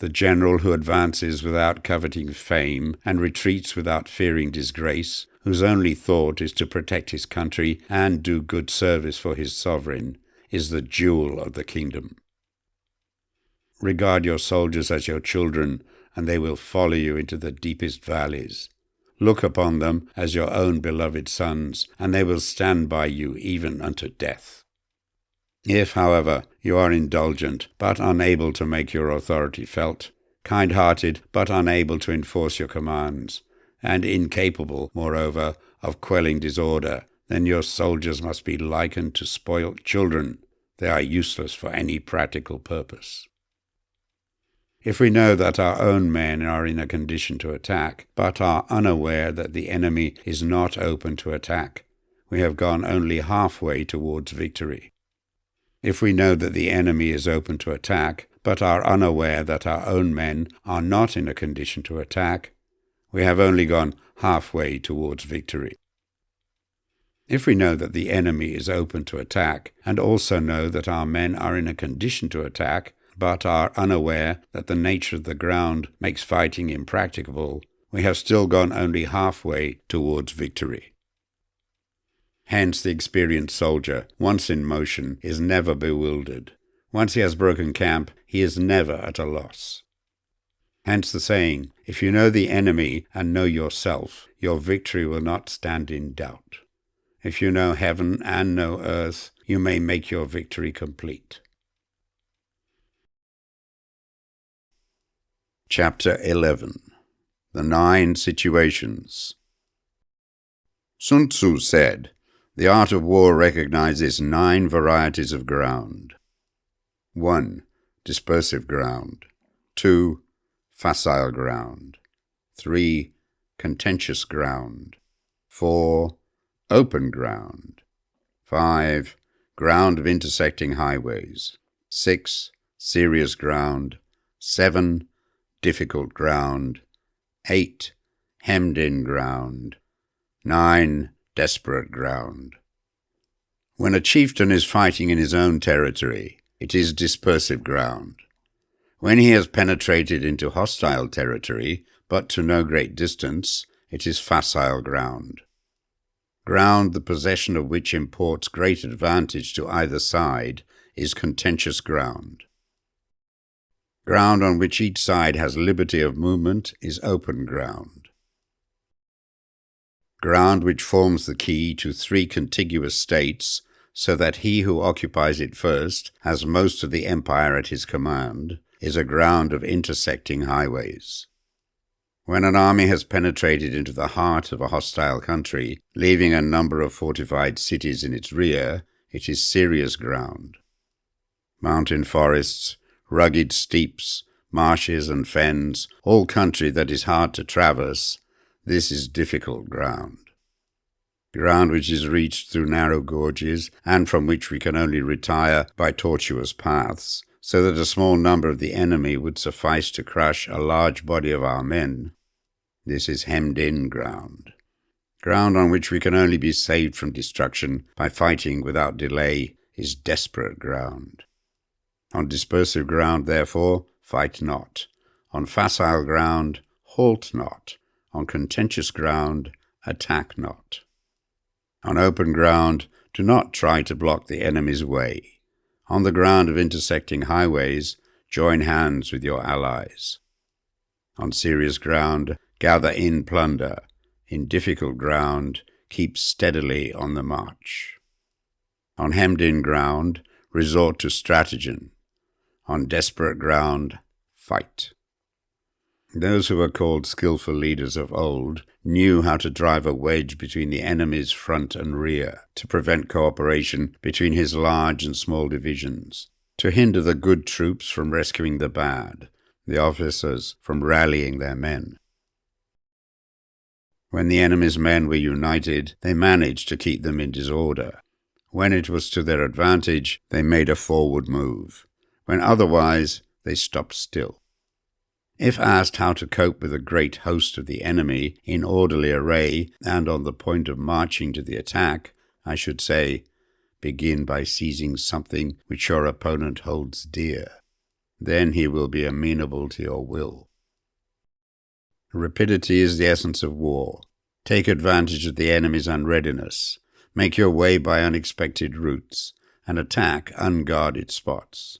the general who advances without coveting fame and retreats without fearing disgrace, whose only thought is to protect his country and do good service for his sovereign, is the jewel of the kingdom. Regard your soldiers as your children, and they will follow you into the deepest valleys. Look upon them as your own beloved sons, and they will stand by you even unto death. If, however, you are indulgent, but unable to make your authority felt, kind-hearted, but unable to enforce your commands, and incapable, moreover, of quelling disorder, then your soldiers must be likened to spoilt children. They are useless for any practical purpose. If we know that our own men are in a condition to attack, but are unaware that the enemy is not open to attack, we have gone only halfway towards victory. If we know that the enemy is open to attack, but are unaware that our own men are not in a condition to attack, we have only gone halfway towards victory. If we know that the enemy is open to attack, and also know that our men are in a condition to attack, but are unaware that the nature of the ground makes fighting impracticable, we have still gone only halfway towards victory. Hence the experienced soldier, once in motion, is never bewildered. Once he has broken camp, he is never at a loss. Hence the saying, if you know the enemy and know yourself, your victory will not stand in doubt. If you know heaven and know earth, you may make your victory complete. Chapter 11. The 9 Situations. Sun Tzu said, "The art of war recognizes 9 varieties of ground. 1. Dispersive ground. 2. Facile ground. 3. Contentious ground. 4. Open ground. 5. Ground of intersecting highways. 6. Serious ground. 7. Difficult ground. 8. Hemmed-in ground. 9. Desperate ground." When a chieftain is fighting in his own territory, it is dispersive ground. When he has penetrated into hostile territory, but to no great distance, it is facile ground. Ground the possession of which imports great advantage to either side is contentious ground. Ground on which each side has liberty of movement is open ground. Ground which forms the key to 3 contiguous states, so that he who occupies it first has most of the empire at his command, is a ground of intersecting highways. When an army has penetrated into the heart of a hostile country, leaving a number of fortified cities in its rear, it is serious ground. Mountain forests, rugged steeps, marshes and fens, all country that is hard to traverse, this is difficult ground. Ground which is reached through narrow gorges, and from which we can only retire by tortuous paths, so that a small number of the enemy would suffice to crush a large body of our men. This is hemmed-in ground. Ground on which we can only be saved from destruction by fighting without delay is desperate ground. On dispersive ground, therefore, fight not. On facile ground, halt not. On contentious ground, attack not. On open ground, do not try to block the enemy's way. On the ground of intersecting highways, join hands with your allies. On serious ground, gather in plunder. In difficult ground, keep steadily on the march. On hemmed-in ground, resort to stratagem. On desperate ground, fight. Those who were called skillful leaders of old knew how to drive a wedge between the enemy's front and rear, to prevent cooperation between his large and small divisions, to hinder the good troops from rescuing the bad, the officers from rallying their men. When the enemy's men were united, they managed to keep them in disorder. When it was to their advantage, they made a forward move. When otherwise, they stopped still. If asked how to cope with a great host of the enemy in orderly array and on the point of marching to the attack, I should say, begin by seizing something which your opponent holds dear. Then he will be amenable to your will. Rapidity is the essence of war. Take advantage of the enemy's unreadiness. Make your way by unexpected routes, and attack unguarded spots.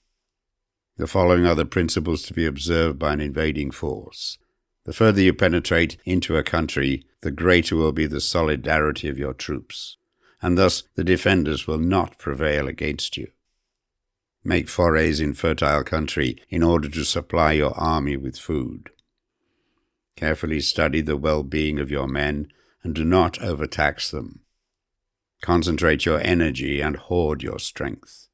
The following are the principles to be observed by an invading force. The further you penetrate into a country, the greater will be the solidarity of your troops, and thus the defenders will not prevail against you. Make forays in fertile country in order to supply your army with food. Carefully study the well-being of your men and do not overtax them. Concentrate your energy and hoard your strength.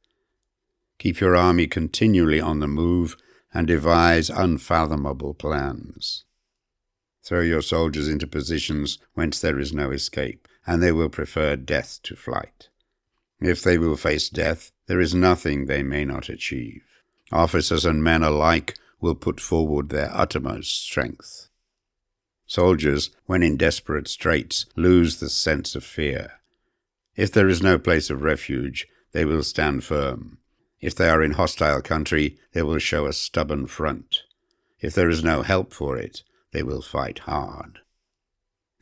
Keep your army continually on the move and devise unfathomable plans. Throw your soldiers into positions whence there is no escape, and they will prefer death to flight. If they will face death, there is nothing they may not achieve. Officers and men alike will put forward their uttermost strength. Soldiers, when in desperate straits, lose the sense of fear. If there is no place of refuge, they will stand firm. If they are in hostile country, they will show a stubborn front. If there is no help for it, they will fight hard.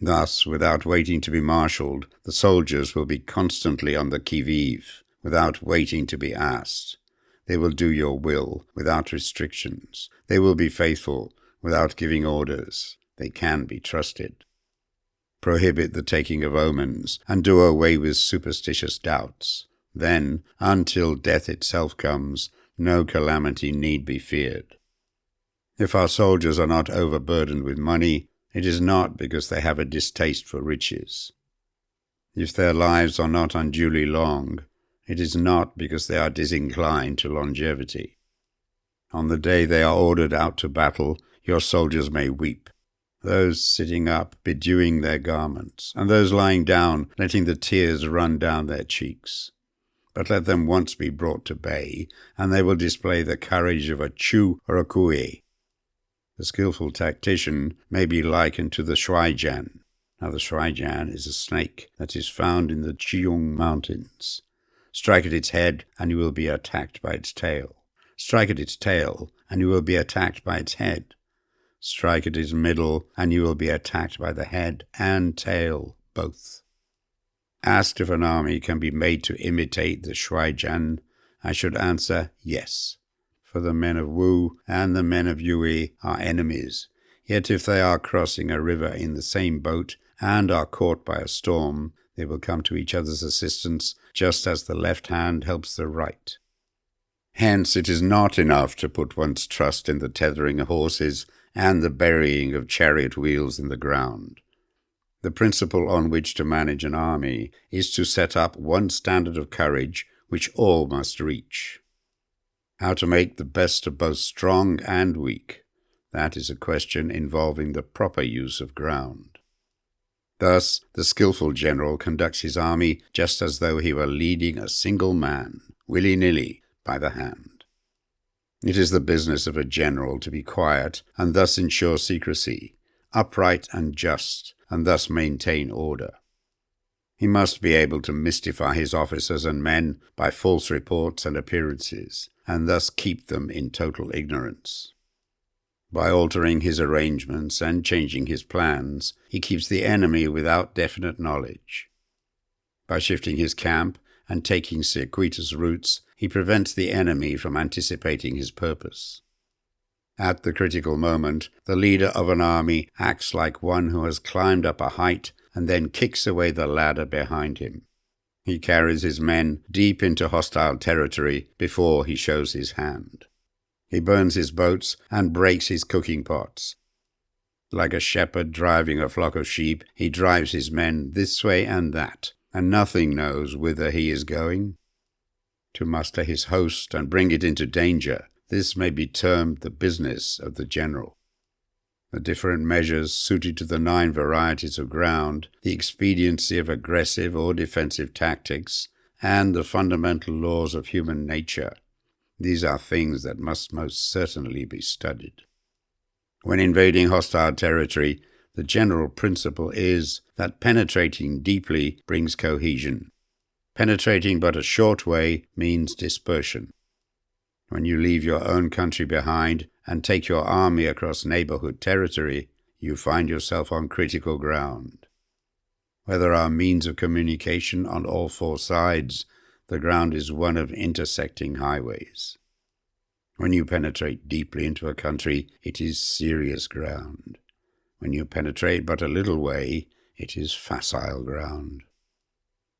Thus, without waiting to be marshalled, the soldiers will be constantly on the qui-vive, without waiting to be asked. They will do your will without restrictions. They will be faithful without giving orders. They can be trusted. Prohibit the taking of omens, and do away with superstitious doubts. Then, until death itself comes, no calamity need be feared. If our soldiers are not overburdened with money, it is not because they have a distaste for riches. If their lives are not unduly long, it is not because they are disinclined to longevity. On the day they are ordered out to battle, your soldiers may weep, those sitting up bedewing their garments, and those lying down letting the tears run down their cheeks. But let them once be brought to bay, and they will display the courage of a Chu or a Kui. The skillful tactician may be likened to the shuaijian. Now the shuaijian is a snake that is found in the Jiang Mountains. Strike at its head, and you will be attacked by its tail. Strike at its tail, and you will be attacked by its head. Strike at its middle, and you will be attacked by the head and tail, both. Asked if an army can be made to imitate the shuaijian, I should answer yes. For the men of Wu and the men of Yue are enemies, yet if they are crossing a river in the same boat and are caught by a storm, they will come to each other's assistance, just as the left hand helps the right. Hence it is not enough to put one's trust in the tethering of horses and the burying of chariot wheels in the ground. The principle on which to manage an army is to set up one standard of courage which all must reach. How to make the best of both strong and weak, that is a question involving the proper use of ground. Thus, the skillful general conducts his army just as though he were leading a single man, willy-nilly, by the hand. It is the business of a general to be quiet and thus ensure secrecy, upright and just, and thus maintain order. He must be able to mystify his officers and men by false reports and appearances, and thus keep them in total ignorance. By altering his arrangements and changing his plans, he keeps the enemy without definite knowledge. By shifting his camp and taking circuitous routes, he prevents the enemy from anticipating his purpose. At the critical moment, the leader of an army acts like one who has climbed up a height and then kicks away the ladder behind him. He carries his men deep into hostile territory before he shows his hand. He burns his boats and breaks his cooking pots. Like a shepherd driving a flock of sheep, he drives his men this way and that, and nothing knows whither he is going. To muster his host and bring it into danger, this may be termed the business of the general. The different measures suited to the 9 varieties of ground, the expediency of aggressive or defensive tactics, and the fundamental laws of human nature. These are things that must most certainly be studied. When invading hostile territory, the general principle is that penetrating deeply brings cohesion. Penetrating but a short way means dispersion. When you leave your own country behind and take your army across neighborhood territory, you find yourself on critical ground. Where there are means of communication on all four sides, the ground is one of intersecting highways. When you penetrate deeply into a country, it is serious ground. When you penetrate but a little way, it is facile ground.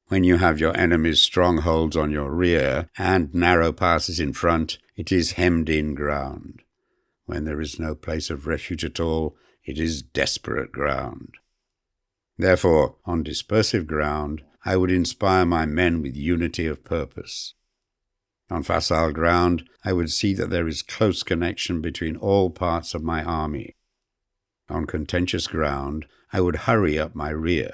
When you have your enemy's strongholds on your rear and narrow passes in front, it is hemmed-in ground. When there is no place of refuge at all, it is desperate ground. Therefore, on dispersive ground, I would inspire my men with unity of purpose. On facile ground, I would see that there is close connection between all parts of my army. On contentious ground, I would hurry up my rear.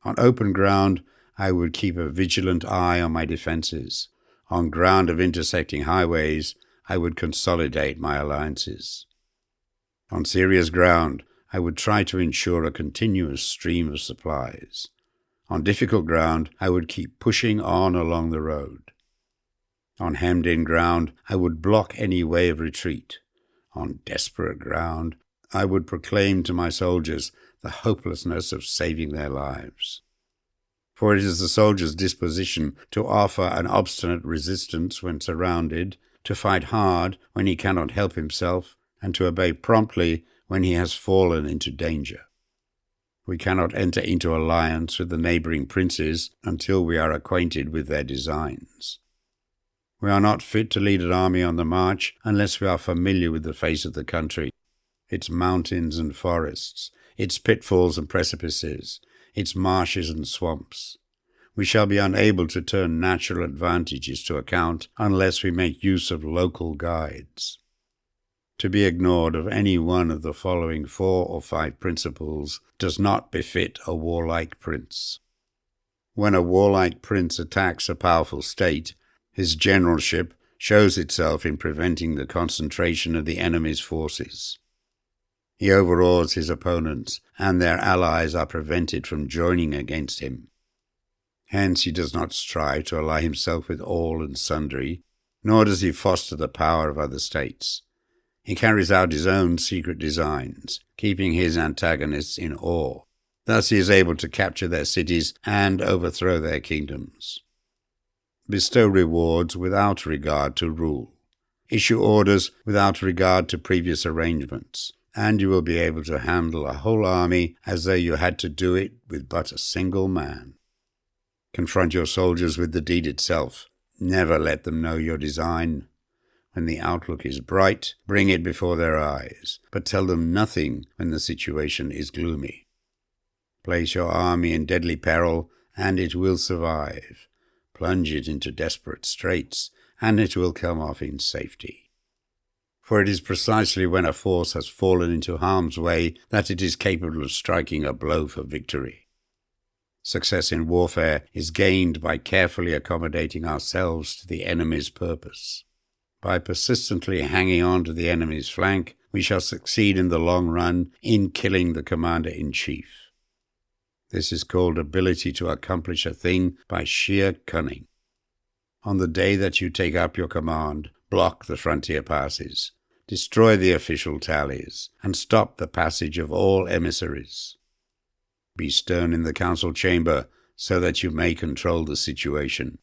On open ground, I would keep a vigilant eye on my defenses. On ground of intersecting highways, I would consolidate my alliances. On serious ground, I would try to ensure a continuous stream of supplies. On difficult ground, I would keep pushing on along the road. On hemmed-in ground, I would block any way of retreat. On desperate ground, I would proclaim to my soldiers the hopelessness of saving their lives. For it is the soldier's disposition to offer an obstinate resistance when surrounded, to fight hard when he cannot help himself, and to obey promptly when he has fallen into danger. We cannot enter into alliance with the neighboring princes until we are acquainted with their designs. We are not fit to lead an army on the march unless we are familiar with the face of the country, its mountains and forests, its pitfalls and precipices, its marshes and swamps. We shall be unable to turn natural advantages to account unless we make use of local guides. To be ignored of any one of the following 4 or 5 principles does not befit a warlike prince. When a warlike prince attacks a powerful state, his generalship shows itself in preventing the concentration of the enemy's forces. He overawes his opponents, and their allies are prevented from joining against him. Hence he does not strive to ally himself with all and sundry, nor does he foster the power of other states. He carries out his own secret designs, keeping his antagonists in awe. Thus he is able to capture their cities and overthrow their kingdoms. Bestow rewards without regard to rule. Issue orders without regard to previous arrangements, and you will be able to handle a whole army as though you had to do it with but a single man. Confront your soldiers with the deed itself. Never let them know your design. When the outlook is bright, bring it before their eyes, but tell them nothing when the situation is gloomy. Place your army in deadly peril, and it will survive. Plunge it into desperate straits, and it will come off in safety. For it is precisely when a force has fallen into harm's way that it is capable of striking a blow for victory. Success in warfare is gained by carefully accommodating ourselves to the enemy's purpose. By persistently hanging on to the enemy's flank, we shall succeed in the long run in killing the commander-in-chief. This is called ability to accomplish a thing by sheer cunning. On the day that you take up your command, block the frontier passes, destroy the official tallies, and stop the passage of all emissaries. Be stern in the council chamber so that you may control the situation.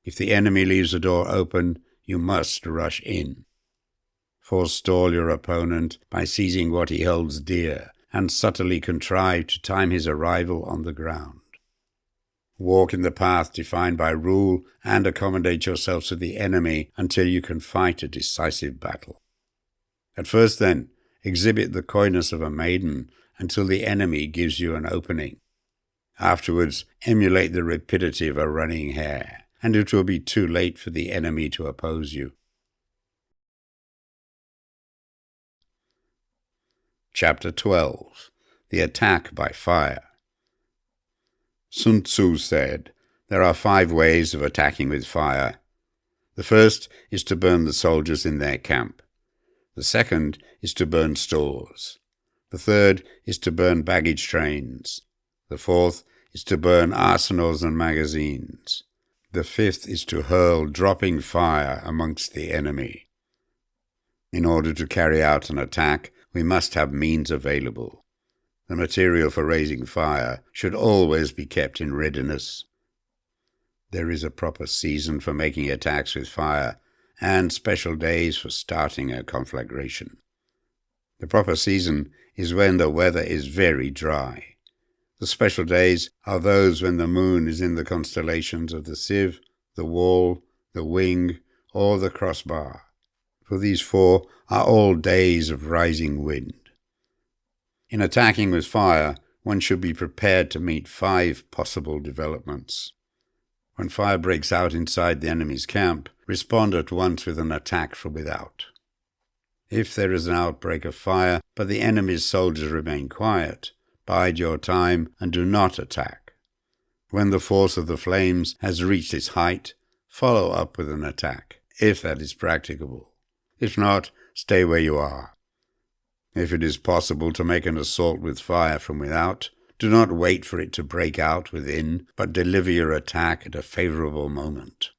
If the enemy leaves the door open, you must rush in. Forestall your opponent by seizing what he holds dear, and subtly contrive to time his arrival on the ground. Walk in the path defined by rule, and accommodate yourselves to the enemy until you can fight a decisive battle. At first, then, exhibit the coyness of a maiden until the enemy gives you an opening. Afterwards, emulate the rapidity of a running hare, and it will be too late for the enemy to oppose you. Chapter 12. The Attack by Fire. Sun Tzu said, "There are 5 ways of attacking with fire. The first is to burn the soldiers in their camp. The second is to burn stores. The third is to burn baggage trains. The fourth is to burn arsenals and magazines. The fifth is to hurl dropping fire amongst the enemy. In order to carry out an attack, we must have means available. The material for raising fire should always be kept in readiness. There is a proper season for making attacks with fire, and special days for starting a conflagration. The proper season is when the weather is very dry. The special days are those when the moon is in the constellations of the sieve, the wall, the wing, or the crossbar, for these four are all days of rising wind. In attacking with fire, one should be prepared to meet 5 possible developments. When fire breaks out inside the enemy's camp, respond at once with an attack from without. If there is an outbreak of fire, but the enemy's soldiers remain quiet, bide your time and do not attack. When the force of the flames has reached its height, follow up with an attack, if that is practicable. If not, stay where you are. If it is possible to make an assault with fire from without, do not wait for it to break out within, but deliver your attack at a favorable moment.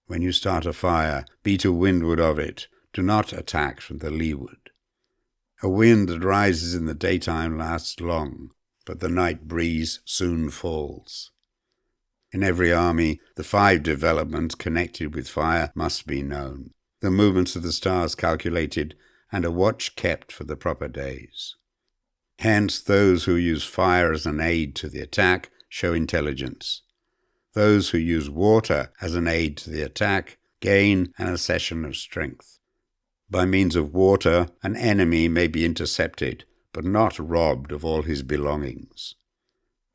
When you start a fire, be to windward of it. Do not attack from the leeward. A wind that rises in the daytime lasts long, but the night breeze soon falls. In every army, the 5 developments connected with fire must be known, the movements of the stars calculated, and a watch kept for the proper days. Hence, those who use fire as an aid to the attack show intelligence. Those who use water as an aid to the attack gain an accession of strength. By means of water, an enemy may be intercepted, but not robbed of all his belongings.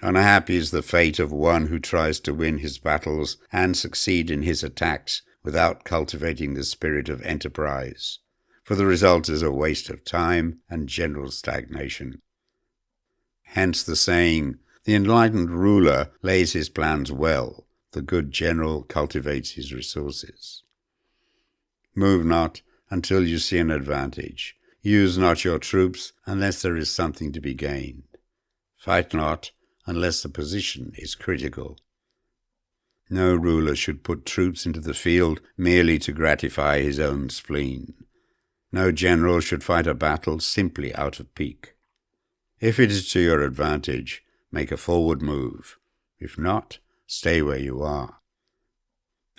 Unhappy is the fate of one who tries to win his battles and succeed in his attacks without cultivating the spirit of enterprise, for the result is a waste of time and general stagnation. Hence the saying, the enlightened ruler lays his plans well, the good general cultivates his resources. Move not until you see an advantage. Use not your troops unless there is something to be gained. Fight not unless the position is critical. No ruler should put troops into the field merely to gratify his own spleen. No general should fight a battle simply out of pique. If it is to your advantage, make a forward move. If not, stay where you are.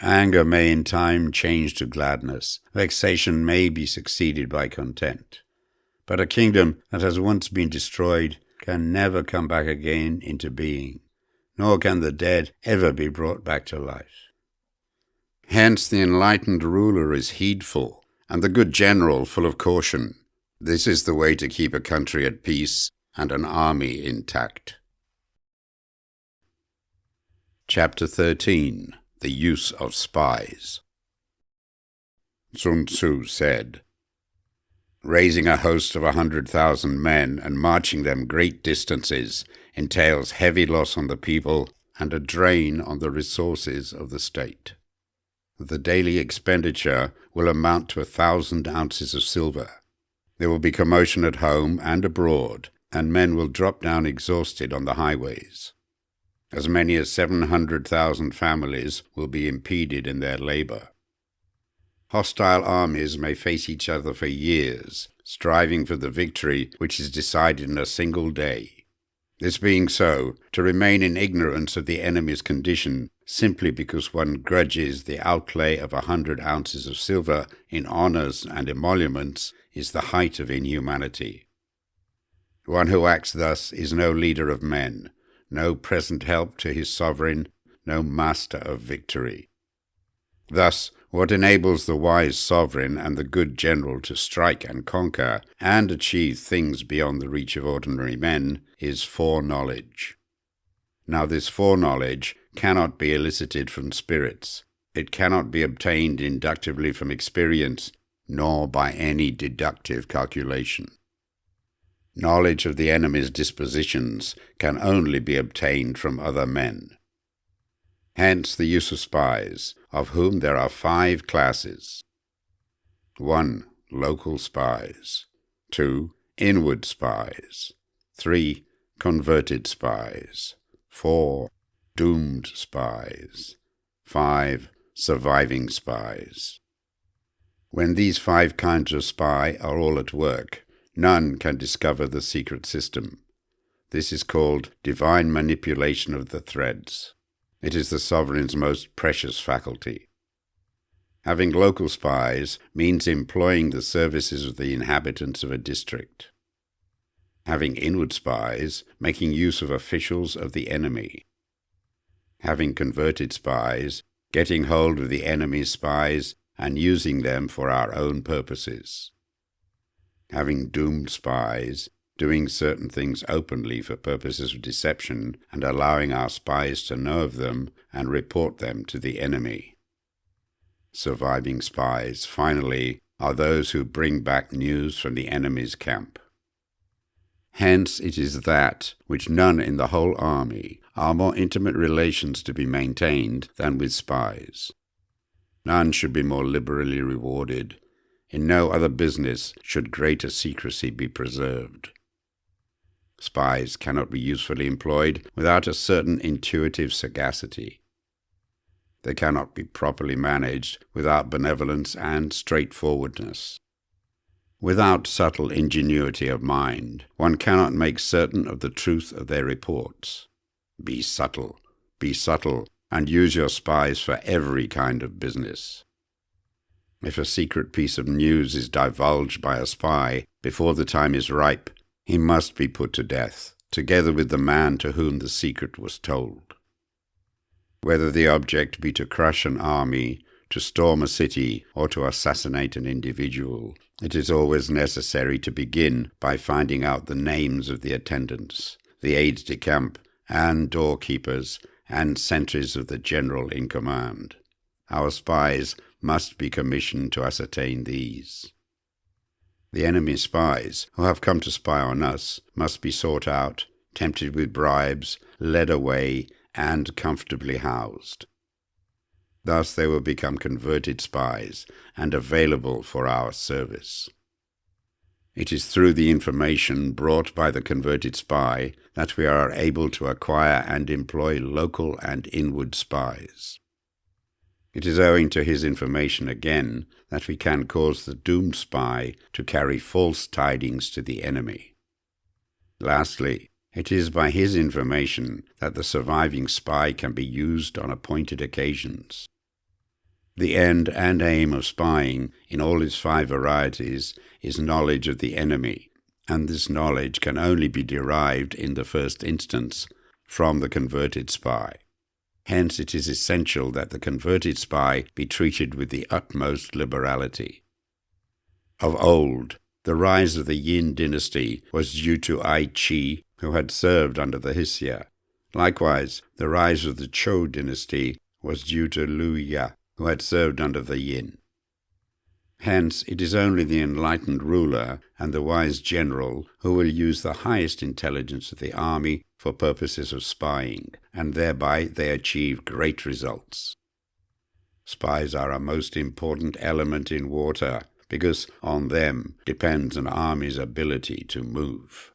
Anger may in time change to gladness. Vexation may be succeeded by content. But a kingdom that has once been destroyed can never come back again into being, nor can the dead ever be brought back to life. Hence the enlightened ruler is heedful, and the good general full of caution. This is the way to keep a country at peace and an army intact. Chapter 13. The Use of Spies. Sun Tzu said, "Raising a host of 100,000 men and marching them great distances entails heavy loss on the people and a drain on the resources of the state. The daily expenditure will amount to 1,000 ounces of silver. There will be commotion at home and abroad, and men will drop down exhausted on the highways. As many as 700,000 families will be impeded in their labor. Hostile armies may face each other for years, striving for the victory which is decided in a single day. This being so, to remain in ignorance of the enemy's condition simply because one grudges the outlay of 100 ounces of silver in honors and emoluments is the height of inhumanity. One who acts thus is no leader of men, no present help to his sovereign, no master of victory. Thus, what enables the wise sovereign and the good general to strike and conquer and achieve things beyond the reach of ordinary men is foreknowledge. Now this foreknowledge cannot be elicited from spirits. It cannot be obtained inductively from experience, nor by any deductive calculation. Knowledge of the enemy's dispositions can only be obtained from other men. Hence the use of spies, of whom there are 5 classes. 1. Local spies. 2. Inward spies. 3. Converted spies. 4. Doomed spies. 5. Surviving spies. When these 5 kinds of spy are all at work, none can discover the secret system. This is called divine manipulation of the threads. It is the sovereign's most precious faculty. Having local spies means employing the services of the inhabitants of a district. Having inward spies, making use of officials of the enemy. Having converted spies, getting hold of the enemy's spies and using them for our own purposes. Having doomed spies, doing certain things openly for purposes of deception and allowing our spies to know of them and report them to the enemy. Surviving spies, finally, are those who bring back news from the enemy's camp. Hence it is that which none in the whole army are more intimate relations to be maintained than with spies. None should be more liberally rewarded. In no other business should greater secrecy be preserved. Spies cannot be usefully employed without a certain intuitive sagacity. They cannot be properly managed without benevolence and straightforwardness. Without subtle ingenuity of mind, one cannot make certain of the truth of their reports. Be subtle, and use your spies for every kind of business. If a secret piece of news is divulged by a spy before the time is ripe, he must be put to death, together with the man to whom the secret was told. Whether the object be to crush an army, to storm a city, or to assassinate an individual, it is always necessary to begin by finding out the names of the attendants, the aides-de-camp, and doorkeepers, and sentries of the general in command. Our spies must be commissioned to ascertain these. The enemy's spies, who have come to spy on us, must be sought out, tempted with bribes, led away, and comfortably housed. Thus they will become converted spies and available for our service. It is through the information brought by the converted spy that we are able to acquire and employ local and inward spies. It is owing to his information again that we can cause the doomed spy to carry false tidings to the enemy. Lastly, it is by his information that the surviving spy can be used on appointed occasions. The end and aim of spying, in all its 5 varieties, is knowledge of the enemy, and this knowledge can only be derived in the first instance from the converted spy. Hence it is essential that the converted spy be treated with the utmost liberality. Of old, the rise of the Yin dynasty was due to Ai Chi, who had served under the Hsia. Likewise, the rise of the Chou dynasty was due to Liu Ya, who had served under the Yin. Hence, it is only the enlightened ruler and the wise general who will use the highest intelligence of the army for purposes of spying, and thereby they achieve great results. Spies are a most important element in warfare, because on them depends an army's ability to move.